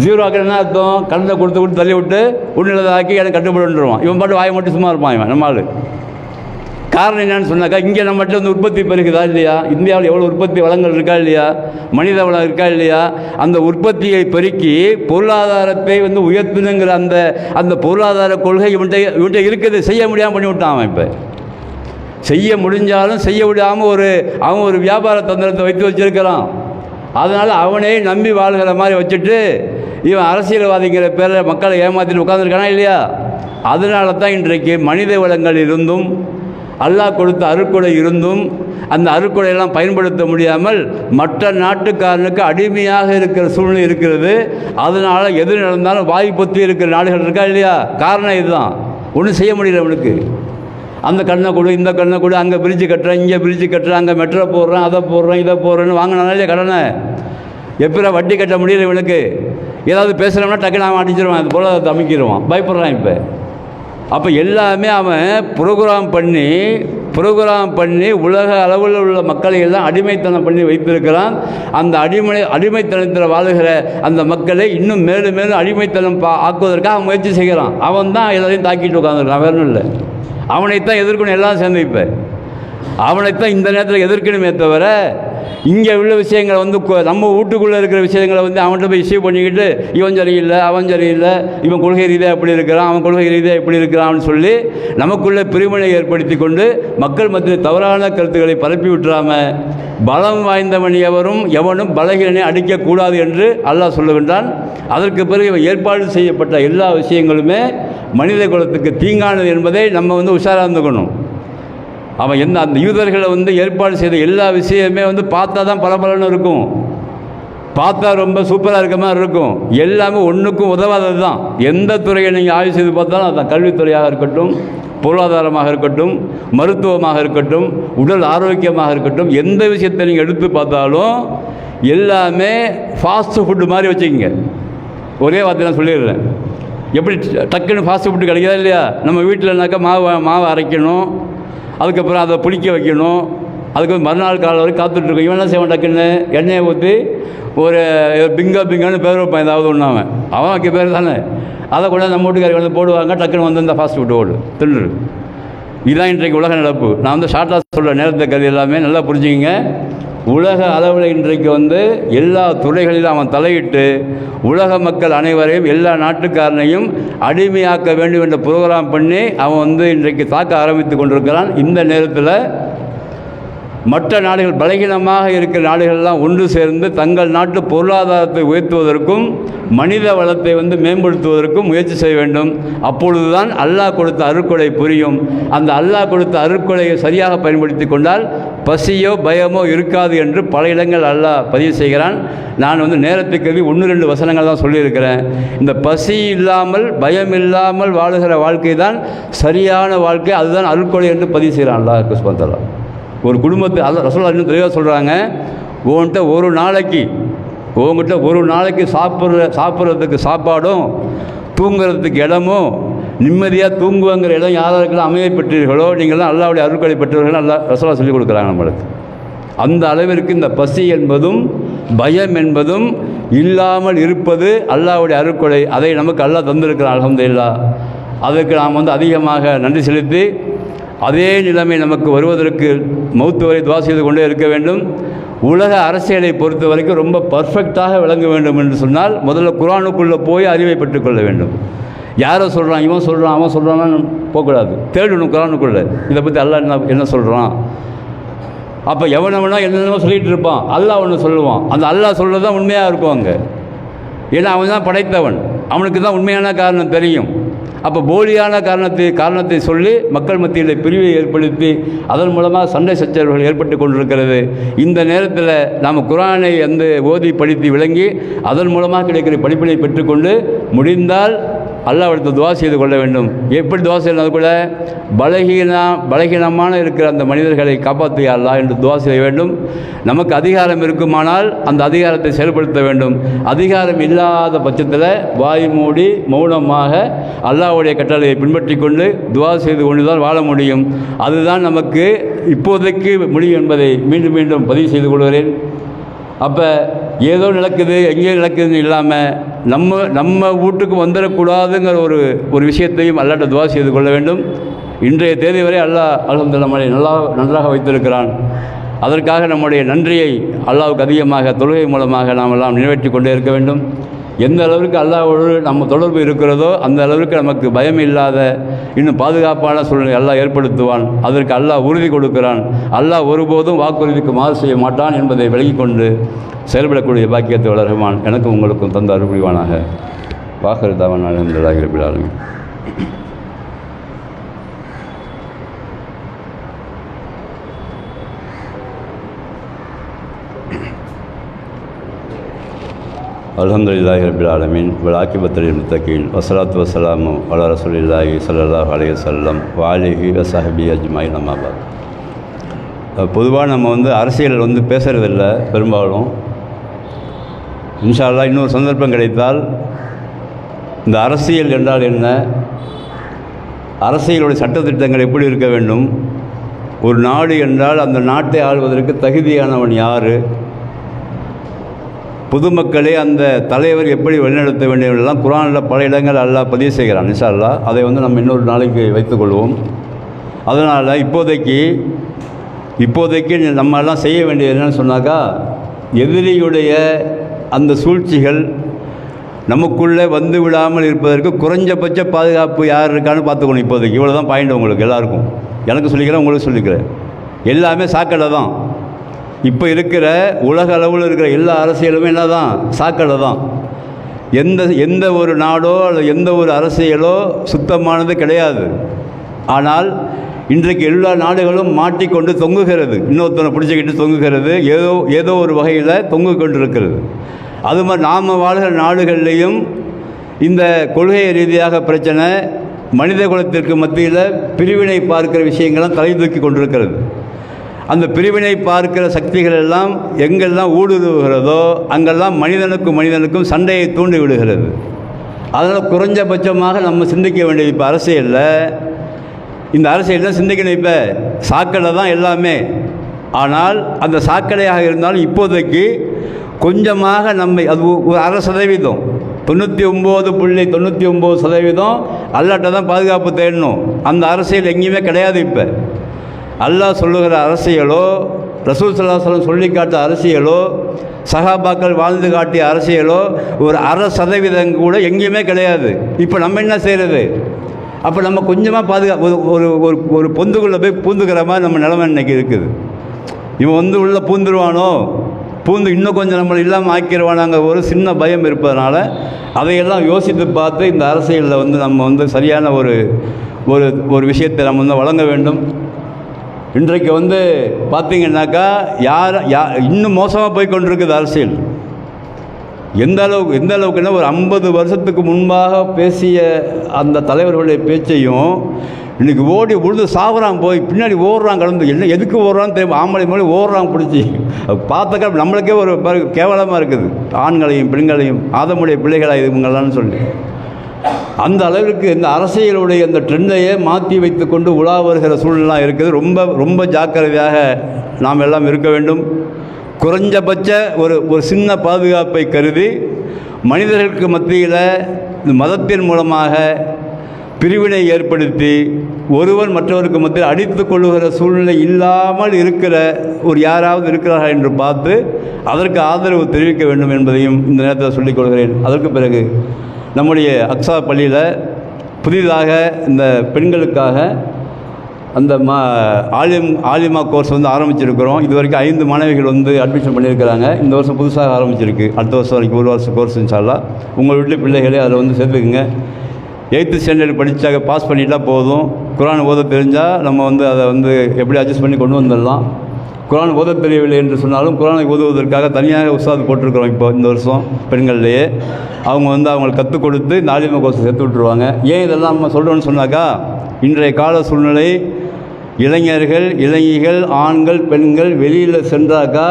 0 ஆக்கினா அர்த்தம் கடனை கொடுத்து தள்ளி விட்டு உன்னிலதை ஆக்கி எனக்கு கட்டுப்படுவான். இவன் பாட்டு வாயை மட்டும் சும்மா இருப்பான் இவன். நம்ம ஆள் காரணம் என்னன்னு சொன்னாக்கா, இங்கே நம்மகிட்ட வந்து உற்பத்தி பெருகுதா இல்லையா, இந்தியாவில் எவ்வளோ உற்பத்தி வளங்கள் இருக்கா இல்லையா, மனித வளம் இருக்கா இல்லையா, அந்த உற்பத்தியை பெருக்கி பொருளாதாரத்தை வந்து உயர்த்தணுங்கிற அந்த பொருளாதார கொள்கை இவன்கிட்ட இருக்குது. செய்ய முடியாமல் பண்ணிவிட்டான் அவன். இப்போ செய்ய முடிஞ்சாலும் செய்ய விடாமல் அவன் ஒரு வியாபார தந்திரத்தை வைத்து வச்சிருக்கிறான். அதனால் அவனே நம்பி வாழ்கிற மாதிரி வச்சுட்டு இவன் அரசியல்வாதிங்கிற பேரில் மக்களை ஏமாற்றிட்டு உட்காந்துருக்கானா இல்லையா. அதனால தான் இன்றைக்கு மனித வளங்கள் இருந்தும் அல்லாஹ் கொடுத்த அருட்கொடை இருந்தும் அந்த அருட்கொடையெல்லாம் பயன்படுத்த முடியாமல் மற்ற நாட்டுக்காரனுக்கு அடிமையாக இருக்கிற சூழ்நிலை இருக்கிறது. அதனால் எது நடந்தாலும் வாய் பொத்தி இருக்கிற நாடுகள் இருக்கா இல்லையா. காரணம் இதுதான். ஒன்றும் செய்ய முடியல அவனுக்கு. அந்த கண்ணை கொடு, இந்த கண்ணை கொடு, அங்கே பிரிட்ஜு கட்டுறேன், இங்கே பிரிட்ஜு கட்டுறேன், அங்கே மெட்ரோ போடுறேன், அதை போடுறேன், இதை போடுறேன்னு வாங்கினாலே கடனை எப்போ வட்டி கட்ட முடியல இவனுக்கு. ஏதாவது பேசுகிறோம்னா டக்குன்னு அவன் அடிச்சிருவான், அது போல் அதை அமைக்கிடுவான், பயப்படுறான். இப்போ அப்போ எல்லாமே அவன் ப்ரோக்ராம் பண்ணி உலக அளவில் உள்ள மக்களை எல்லாம் அடிமைத்தனம் பண்ணி வைத்திருக்கிறான். அந்த அடிமைத்தனத்தில் வாழுகிற அந்த மக்களை இன்னும் மேலும் மேலும் அடிமைத்தனம் ஆக்குவதற்காக முயற்சி செய்கிறான். அவன் தான் எல்லாரையும் தாக்கிட்டு உட்காந்துருக்கான், வேறு ஒன்றும் இல்லை. அவனைத்தான் எதிர்க்கணும் எல்லாம் சேர்ந்து. இப்போ அவனைத்தான் இந்த நேரத்தில் எதிர்க்கணுமே தவிர இங்கே உள்ள விஷயங்களை வந்து நம்ம வீட்டுக்குள்ளே இருக்கிற விஷயங்களை வந்து அவன்கிட்ட போய் இஷ்யூ பண்ணிக்கிட்டு இவன் சரியில்லை, அவன் சரியில்லை, இவன் கொள்கை ரீதியாக எப்படி இருக்கிறான், அவன் கொள்கை ரீதியாக எப்படி இருக்கிறான்னு சொல்லி நமக்குள்ளே பிரிவினை ஏற்படுத்தி கொண்டு மக்கள் மத்தியில் தவறான கருத்துக்களை பரப்பி விட்டுறாமல் பலம் வாய்ந்தவன் எவனும் பலகீனனை அடிக்கக்கூடாது என்று அல்லாஹ் சொல்லுகின்றான். அதற்கு பிறகு ஏற்பாடு செய்யப்பட்ட எல்லா விஷயங்களுமே மனித குலத்துக்கு தீங்கானது என்பதை நம்ம வந்து உஷாராக இருந்துக்கணும். அவன் அந்த யூதர்களை வந்து ஏற்பாடு செய்த எல்லா விஷயமே வந்து பார்த்தா தான் பலபலன்னு இருக்கும், பார்த்தா ரொம்ப சூப்பராக இருக்க மாதிரி இருக்கும். எல்லாமே ஒன்றுக்கும் உதவாதது தான். எந்த துறையை நீங்கள் ஆய்வு செய்து பார்த்தாலும் அதுதான், கல்வித்துறையாக இருக்கட்டும், பொருளாதாரமாக இருக்கட்டும், மருத்துவமாக இருக்கட்டும், உடல் ஆரோக்கியமாக இருக்கட்டும், எந்த விஷயத்தை நீங்கள் எடுத்து பார்த்தாலும் எல்லாமே ஃபாஸ்ட் ஃபுட்டு மாதிரி வச்சுக்கிங்க. ஒரே வார்த்தை நான் சொல்லிடுறேன். எப்படி டக்குன்னு ஃபாஸ்ட் ஃபுட்டு கிடைக்குதா இல்லையா? நம்ம வீட்டில்னாக்கா மாவை அரைக்கணும், அதுக்கப்புறம் அதை புளிக்க வைக்கணும், அதுக்கு மறுநாள் காலை வரைக்கும் காத்துட்ருக்கோம். இவன் என்ன செய்வான், டக்குன்னு எண்ணெயை ஊற்றி ஒரு பிங்கான்னு பேர் வைப்பான், ஏதாவது ஒன்று அவன் வைக்க பேர் தானே. அதை கூட நம்ம வீட்டுக்காரி வந்து போடுவாங்க, டக்குன்னு வந்து இந்த ஃபாஸ்ட் ஃபுட்டு ஓடு தின்று. இதுதான் இன்றைக்கு உலக நடப்பு. நான் வந்து ஷார்ட்டாக சொல்கிற நேரத்தை கதை எல்லாமே நல்லா புரிஞ்சுக்கிங்க. உலக அளவில் இன்றைக்கு வந்து எல்லா துறைகளிலும் அவன் தலையிட்டு உலக மக்கள் அனைவரையும், எல்லா நாட்டுக்காரனையும் அடிமையாக்க வேண்டும் என்ற ப்ரோக்ராம் பண்ணி அவன் வந்து இன்றைக்கு தாக்க ஆரம்பித்து கொண்டிருக்கிறான். இந்த நேரத்தில் மற்ற நாடுகள், பலகீனமாக இருக்கிற நாடுகள்லாம் ஒன்று சேர்ந்து தங்கள் நாட்டு பொருளாதாரத்தை உயர்த்துவதற்கும் மனித வளத்தை வந்து மேம்படுத்துவதற்கும் முயற்சி செய்ய வேண்டும். அப்பொழுது தான் அல்லாஹ் கொடுத்த அருட்கொடை புரியும். அந்த அல்லாஹ் கொடுத்த அருட்கொடையை சரியாக பயன்படுத்தி கொண்டால் பசியோ பயமோ இருக்காது என்று பல இடங்கள் அல்லாஹ் பதிவு செய்கிறான். நான் வந்து நேரத்துக்கு 1-2 வசனங்கள் தான் சொல்லியிருக்கிறேன். இந்த பசி இல்லாமல் பயம் இல்லாமல் வாழுகிற வாழ்க்கை தான் சரியான வாழ்க்கை, அதுதான் அருட்கொடை என்று பதிவு செய்கிறான் அல்லாஹ் சுப்ஹானஹு வ தஆலா. ஒரு குடும்பத்தை ரசூலுல்லாஹ் இன்னும் தெளிவாக சொல்கிறாங்க, உன்கிட்ட ஒரு நாளைக்கு சாப்பிட்றதுக்கு சாப்பாடும் தூங்குறதுக்கு இடமும் நிம்மதியாக தூங்குவங்கிற இடம் யாரெல்லாம் அமைய பெற்றீர்களோ நீங்கள்லாம் அல்லாஹ்வுடைய அருட்கொடை பெற்றவர்கள் அல்லாஹ் ரசூலுல்லாஹ் சொல்லிக் கொடுக்குறாங்க நம்மளுக்கு. அந்த அளவிற்கு இந்த பசி என்பதும் பயம் என்பதும் இல்லாமல் இருப்பது அல்லாஹ்வுடைய அருட்கொடை. அதை நமக்கு அல்லாஹ் தந்திருக்கிறான் அல்ஹம்துலில்லாஹ். அதற்கு நாம் வந்து அதிகமாக நன்றி செலுத்தி அதே நிலைமை நமக்கு வருவதற்கு மௌத்து வரை துவா செய்து கொண்டே இருக்க வேண்டும். உலக அரசியலை பொறுத்த வரைக்கும் ரொம்ப பர்ஃபெக்டாக விளங்க வேண்டும் என்று சொன்னால் முதல்ல குர்ஆனுக்குள்ளே போய் அறிவை பெற்றுக்கொள்ள வேண்டும். யாரை சொல்கிறான், இவன் சொல்கிறான், அவன் சொல்கிறான்னு போகக்கூடாது. தேடணும் குர்ஆனுக்குள்ளே, இதை பற்றி அல்லாஹ் என்ன சொல்கிறான். அப்போ எவனவனா என்னென்னமோ சொல்லிகிட்டு இருப்பான், அல்லாஹ் ஒன்று சொல்லுவான். அந்த அல்லாஹ் சொல்கிறது தான் உண்மையாக இருக்கும் அங்கே. ஏன்னா அவன் தான் படைத்தவன், அவனுக்கு தான் உண்மையான காரணம் தெரியும். அப்போ போலியான காரணத்தை சொல்லி மக்கள் மத்தியில் பிரிவை ஏற்படுத்தி அதன் மூலமாக சண்டை சச்சரவுகள் ஏற்பட்டு கொண்டிருக்கிறது. இந்த நேரத்தில் நாம் குர்ஆனை ஓதி படித்து விளங்கி அதன் மூலமாக கிடைக்கிற படிப்பினை பெற்றுக்கொண்டு முடிந்தால் அல்லாஹ்விடத்தில் துவா செய்து கொள்ள வேண்டும். எப்படி துவா செய்யணும், கூட பலகீனமான இருக்கிற அந்த மனிதர்களை காப்பாற்றிய அல்லாஹ் என்று துவா செய்ய வேண்டும். நமக்கு அதிகாரம் இருக்குமானால் அந்த அதிகாரத்தை செயல்படுத்த வேண்டும். அதிகாரம் இல்லாத பட்சத்தில் வாய் மூடி மௌனமாக அல்லாஹ்வுடைய கட்டளையை பின்பற்றி கொண்டு துவா செய்து கொண்டு தான் வாழ முடியும். அதுதான் நமக்கு இப்போதைக்கு முடியும் என்பதை மீண்டும் மீண்டும் பதிவு செய்து கொள்கிறேன். அப்போ ஏதோ நடக்குது எங்கேயோ நடக்குதுன்னு இல்லாமல் நம்ம வீட்டுக்கு வந்துடக்கூடாதுங்கிற ஒரு விஷயத்தையும் அல்லாஹ்ட்ட துவா செய்து கொள்ள வேண்டும். இன்றைய தேதி வரை அல்லாஹ் அல்ஹம்துலில்லாஹ் நம்மை நன்றாக வைத்திருக்கிறான். அதற்காக நம்முடைய நன்றியை அல்லாஹ்வுக்கு அதிகமாக தொழுகை மூலமாக நாம் எல்லாம் நிறைவேற்றி கொண்டே இருக்க வேண்டும். எந்த அளவிற்கு அல்லாஹ்வோடு நம்ம தொடர்பு இருக்கிறதோ அந்த அளவிற்கு நமக்கு பயம் இல்லாத இன்னும் பாதுகாப்பான சூழ்நிலை அல்லாஹ் ஏற்படுத்துவான். அதற்கு அல்லாஹ் உறுதி கொடுக்கிறான். அல்லாஹ் ஒருபோதும் வாக்குறுதிக்கு மாறு செய்ய மாட்டான் என்பதை விலகிக் கொண்டு செயல்படக்கூடிய பாக்கியத்தை வளர்குமான் எனக்கும் உங்களுக்கும் தந்த அருள்புரிவானாக. வாஹிரு தஅவானா அல்ஹம்துலில்லாஹி ரப்பில் ஆலமீன். அல்ஹம்துலில்லாஹி ரப்பில் ஆலமீன் வல் ஆகிபத்து லில் முத்தகீன் வஸ்ஸலாத்து வஸ்ஸலாமு அலா ரசூலில்லாஹி ஸல்லல்லாஹு அலைஹி வஸல்லம் வ ஆலிஹி வ ஸஹ்பிஹி அஜ்மஈன். அம்மா பாத். பொதுவாக நம்ம அரசியல் பேசுகிறதில்ல பெரும்பாலும். இன்ஷா அல்லாஹ் இன்னொரு சந்தர்ப்பம் கிடைத்தால் இந்த அரசியல் என்றால் என்ன, அரசியலுடைய சட்டத்திட்டங்கள் எப்படி இருக்க வேண்டும், ஒரு நாடு என்றால் அந்த நாட்டை ஆள்வதற்கு தகுதியானவன் யார், பொதுமக்களே அந்த தலைவர் எப்படி வழிநடத்த வேண்டியவர்களெல்லாம் குர்ஆனில் பல இடங்கள் அல்லாஹ் பதிவு செய்கிறான். இன்ஷா அல்லாஹ் அதை நம்ம இன்னொரு நாளைக்கு வைத்துக்கொள்வோம். அதனால் இப்போதைக்கு இப்போதைக்கு நம்ம எல்லாம் செய்ய வேண்டியது என்னன்னு சொன்னாக்கா, எதிரியுடைய அந்த சூழ்ச்சிகள் நமக்குள்ளே வந்து விடாமல் இருப்பதற்கு குறைஞ்சபட்ச பாதுகாப்பு யார் இருக்கான்னு பார்த்துக்கணும். இப்போதைக்கு இவ்வளோ தான் பாயிண்ட் உங்களுக்கு எல்லாருக்கும். எனக்கு சொல்லிக்கிறேன், உங்களுக்கு சொல்லிக்கிறேன். எல்லாமே சாக்கடை தான். இப்போ இருக்கிற உலக அளவில் இருக்கிற எல்லா அரசியலுமே என்ன தான்? சாக்கடை தான். எந்த ஒரு நாடோ அல்லது எந்த ஒரு அரசியலோ சுத்தமானது கிடையாது. ஆனால் இன்றைக்கு எல்லா நாடுகளும் மாட்டிக்கொண்டு தொங்குகிறது, இன்னொருத்தனை பிடிச்சிக்கிட்டு தொங்குகிறது, ஏதோ ஒரு வகையில் தொங்கு கொண்டு இருக்கிறது. அது மாதிரி நாம் வாழ்கிற நாடுகள்லேயும் இந்த கொள்கை ரீதியாக பிரச்சனை, மனித குலத்திற்கு மத்தியில் பிரிவினை பார்க்கிற விஷயங்கள்லாம் தலை தூக்கி கொண்டிருக்கிறது. அந்த பிரிவினை பார்க்கிற சக்திகள் எல்லாம் எங்கெல்லாம் ஊடுருவுகிறதோ அங்கெல்லாம் மனிதனுக்கும் சண்டையை தூண்டி விடுகிறது. அதனால் குறைஞ்சபட்சமாக நம்ம சிந்திக்க வேண்டியது இப்போ அரசியலில், இந்த அரசியல் சிந்திக்கணும். இப்போ சாக்கடை தான் எல்லாமே. ஆனால் அந்த சாக்கடையாக இருந்தாலும் இப்போதைக்கு கொஞ்சமாக நம்மை, அது ஒரு 0.5%, 99.99% அல்லாட்ட தான் பாதுகாப்பு தேடணும். அந்த அரசியல் எங்கேயுமே கிடையாது. இப்போ அல்லாஹ் சொல்லுகிற அரசியலோ, ரசூல் ஸல்லல்லாஹு அலைஹி வஸல்லம் சொல்லி காட்ட அரசியலோ, சஹாபாக்கள் வாழ்ந்து காட்டிய அரசியலோ ஒரு 0.5% கூட எங்கேயுமே கிடையாது. இப்போ நம்ம என்ன செய்கிறது? அப்போ நம்ம கொஞ்சமாக ஒரு ஒரு பொந்துக்குள்ளே போய் பூந்துக்கிற மாதிரி நம்ம நிலைமை இன்றைக்கி இருக்குது. இவன் உள்ளே பூந்துருவானோ, பூந்து இன்னும் கொஞ்சம் நம்மளை இல்லாமல் ஆக்கிடுவானாங்க ஒரு சின்ன பயம் இருப்பதனால அதையெல்லாம் யோசித்து பார்த்து இந்த அரசியலில் நம்ம சரியான ஒரு விஷயத்தை நம்ம வழங்க வேண்டும். இன்றைக்கு பார்த்திங்கன்னாக்கா இன்னும் மோசமாக போய் கொண்டிருக்குது அரசியல். எந்த அளவுக்குன்னா ஒரு 50 வருஷத்துக்கு முன்பாக பேசிய அந்த தலைவர்களுடைய பேச்சையும் இன்றைக்கி ஓடி உழுது சாகுறான், போய் பின்னாடி ஓடுறான், கலந்து என்ன எதுக்கு ஓடுறான்னு தெரியும், ஆம்பளை மொழி ஓடுறான் பிடிச்சி. பார்த்தாக்கா நம்மளுக்கே ஒரு கேவலமாக இருக்குது. ஆண்களையும் பெண்களையும் ஆதமுடைய பிள்ளைகளாக இவங்களான்னு சொல்லி அந்த அளவிற்கு இந்த அரசியலுடைய இந்த ட்ரெண்டையே மாற்றி வைத்து கொண்டு உலா வருகிற சூழ்நிலாம் இருக்குது. ரொம்ப ரொம்ப ஜாக்கிரதையாக நாம் எல்லாம் இருக்க வேண்டும். குறைஞ்சபட்ச ஒரு சின்ன பாதுகாப்பை கருதி மனிதர்களுக்கு மத்தியில் இந்த மதத்தின் மூலமாக பிரிவினை ஏற்படுத்தி ஒருவர் மற்றவருக்கு மத்தியில் அடித்து கொள்ளுகிற சூழ்நிலை இல்லாமல் இருக்கிற யாராவது இருக்கிறார்கள் என்று பார்த்து அதற்கு ஆதரவு தெரிவிக்க வேண்டும் என்பதையும் இந்த நேரத்தில் சொல்லிக் கொள்கிறேன். அதற்கு பிறகு நம்முடைய அக்ஸா பள்ளியில் புதிதாக இந்த பெண்களுக்காக அந்த ஆலிமா கோர்ஸ் ஆரம்பிச்சிருக்கிறோம். இது வரைக்கும் 5 மாணவிகள் அட்மிஷன் பண்ணியிருக்கிறாங்க. இந்த வருஷம் புதுசாக ஆரம்பிச்சிருக்கு. அடுத்த வருஷம் வரைக்கும் 1 வருஷம் கோர்ஸ் இன்ஷாஅல்லாஹ். உங்கள் வீட்டில் பிள்ளைகளே அதில் சேர்த்துக்குங்க. 8th ஸ்டாண்டர்ட் படித்தாக பாஸ் பண்ணிட்டா போதும். குர்ஆன் ஓத தெரிஞ்சால் நம்ம அதை எப்படி அட்ஜஸ்ட் பண்ணி கொண்டு வந்துடலாம். குர்ஆன் ஓத தெரியவில்லை என்று சொன்னாலும் குர்ஆனை ஓதுவதற்காக தனியாக உஸ்தாது போட்டிருக்கிறோம். இப்போ இந்த வருஷம் பெண்கள்லேயே அவங்க அவங்களுக்கு கற்றுக் கொடுத்து இந்த ஆலிமா கோர்ஸ் சேர்த்து விட்டுருவாங்க. ஏன் இதெல்லாம் நம்ம சொல்கிறோன்னு சொன்னாக்கா, இன்றைய கால சூழ்நிலை இளைஞர்கள் ஆண்கள் பெண்கள் வெளியில் சென்றாக்கா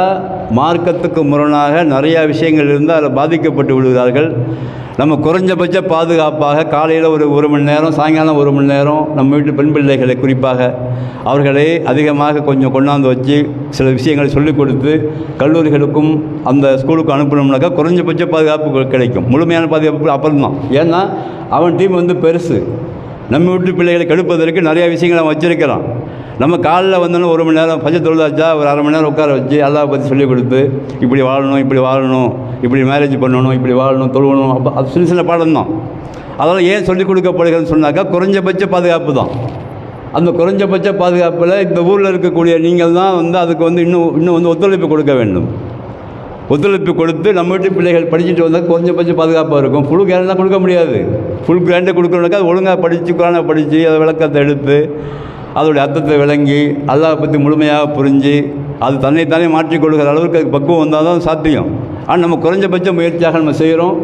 மார்க்கத்துக்கு முரணாக நிறையா விஷயங்கள் இருந்தால் அதில் பாதிக்கப்பட்டு விடுகிறார்கள். நம்ம குறைஞ்சபட்ச பாதுகாப்பாக காலையில் ஒரு மணி நேரம், சாயங்காலம் 1 மணி நேரம் நம்ம வீட்டு பெண் பிள்ளைகளை குறிப்பாக அவர்களை அதிகமாக கொஞ்சம் கொண்டாந்து வச்சு சில விஷயங்களை சொல்லிக் கொடுத்து கல்லூரிகளுக்கும் அந்த ஸ்கூலுக்கு அனுப்பணும்னாக்கா குறைஞ்சபட்ச பாதுகாப்பு கிடைக்கும். முழுமையான பாதுகாப்பு அப்புறம்தான். ஏன்னா அவன் டீம் பெருசு. நம்ம வீட்டு பிள்ளைகளை கெடுப்பதற்கு நிறையா விஷயங்களை அவன் வச்சிருக்கிறான். நம்ம காலையில் 1 மணி நேரம் பச்சை தொழுதாச்சா ஒரு 1/2 மணி நேரம் உட்கார வச்சு அல்லாஹ் பற்றி சொல்லிக் கொடுத்து இப்படி வாழணும், இப்படி மேரேஜ் பண்ணணும், இப்படி வாழணும், தொழுவணும். அப்போ அது சின்ன பாடம் தான். அதெல்லாம் ஏன் சொல்லிக் கொடுக்கப்படுகிறதுன்னு சொன்னாக்கா குறைஞ்சபட்ச பாதுகாப்பு தான். அந்த குறைஞ்சபட்ச பாதுகாப்பில் இந்த ஊரில் இருக்கக்கூடிய நீங்கள் தான் அதுக்கு இன்னும் ஒத்துழைப்பு கொடுக்க வேண்டும். ஒத்துழைப்பு கொடுத்து நம்ம வீட்டு பிள்ளைகள் படிச்சுட்டு வந்தால் கொஞ்சம் பாதுகாப்பாக இருக்கும். ஃபுல் கேரண்டாக கொடுக்க முடியாது. ஃபுல் கிராண்டை கொடுக்கணுனாக்கா அது ஒழுங்காக படித்து குரானை படித்து அதை விளக்கத்தை எடுத்து அதோடைய அர்த்தத்தை விளங்கி அல்லாஹ் பற்றி முழுமையாக புரிஞ்சு அது தன்னைத்தானே மாற்றிக்கொள்கிற அளவுக்கு அதுக்கு பக்குவம் வந்தால் தான் சாத்தியம். ஆனால் நம்ம குறைஞ்சபட்ச முயற்சியாக நம்ம செய்கிறோம்.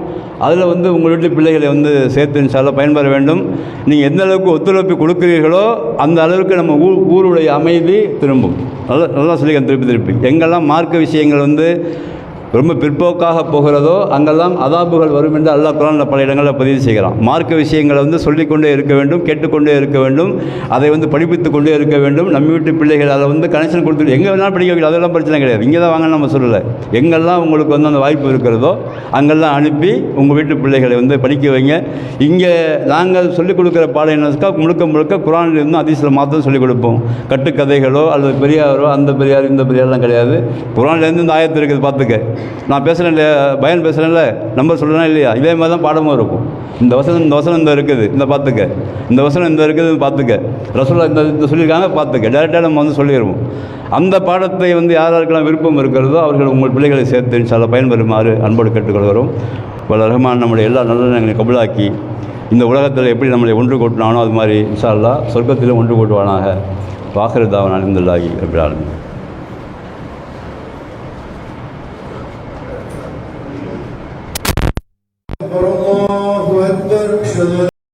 அதில் உங்கள் வீட்டு பிள்ளைகளை சேர்த்து இன்ஷாஅல்லாஹ் பயன்பெற வேண்டும். நீங்கள் எந்த அளவுக்கு ஒத்துழைப்பு கொடுக்குறீர்களோ அந்த அளவுக்கு நம்ம ஊருடைய அமைதி திரும்பும். நல்லா சொல்லிக்க திருப்பி எங்கெல்லாம் மார்க்க விஷயங்கள் ரொம்ப பிற்போக்காக போகிறதோ அங்கெல்லாம் அதாபுகள் வரும் என்று அல்லாஹ் குர்ஆனில் பல இடங்களில் பதிவு செய்கிறான். மார்க்க விஷயங்களை சொல்லிக்கொண்டே இருக்க வேண்டும், கேட்டுக்கொண்டே இருக்க வேண்டும், அதை படிப்பித்து கொண்டே இருக்க வேண்டும். நம்ம வீட்டு பிள்ளைகள் அதை கனெக்ஷன் கொடுத்துட்டு எங்கே வேணாலும் படிக்க வைக்கல, அதெல்லாம் பிரச்சனை கிடையாது. இங்கே தான் வாங்க நம்ம சொல்லலை. எங்கெல்லாம் உங்களுக்கு அந்த வாய்ப்பு இருக்கிறதோ அங்கெல்லாம் அனுப்பி உங்கள் வீட்டு பிள்ளைகளை படிக்க வைங்க. இங்கே நாங்கள் சொல்லிக் கொடுக்குற பாடம் என்னக்கா முழுக்க முழுக்க குர்ஆனிலிருந்து ஹதீஸில் மாத்திரம் சொல்லிக் கொடுப்போம். கட்டுக்கதைகளோ அல்லது பெரியாரோ அந்த பெரியார் இந்த பெரியாரெலாம் கிடையாது. குர்ஆனிலேருந்து இந்த ஆயத்து இருக்குது, பார்த்துக்க. நான் பேசுகிறேன் இல்லையா, பயன் பேசுகிறேன்ல, நம்பர் சொல்கிறேன்னா இல்லையா, இதே மாதிரி தான் பாடமும் இருக்கும். இந்த வசனம் இந்த இருக்குது, இந்த பார்த்துக்க, இந்த வசனம் இந்த இருக்குது பார்த்துக்க, ரசூலுல்லாஹ் இந்த சொல்லியிருக்காங்க பார்த்துக்க, டேரெக்டாக நம்ம சொல்லிடுவோம். அந்த பாடத்தை யாராருக்கெல்லாம் விருப்பம் இருக்கிறதோ அவர்கள் உங்கள் பிள்ளைகளை சேர்த்து இன்ஷா அல்லாஹ் பயன்பெறுமாறு அன்போடு கேட்டுக்கொள்கிறோம். வல்ல ரஹ்மான் நம்முடைய எல்லா நல்லெண்ணங்களை கபூலாக்கி இந்த உலகத்தில் எப்படி நம்மளை ஒன்று கூட்டினானோ அது மாதிரி இன்ஷா அல்லாஹ் சொர்க்கத்திலும் ஒன்று கூட்டுவானாக. வாஹிரு தாவானா அல்ஹம்துலில்லாஹி ரப்பில் ஆலமீன்.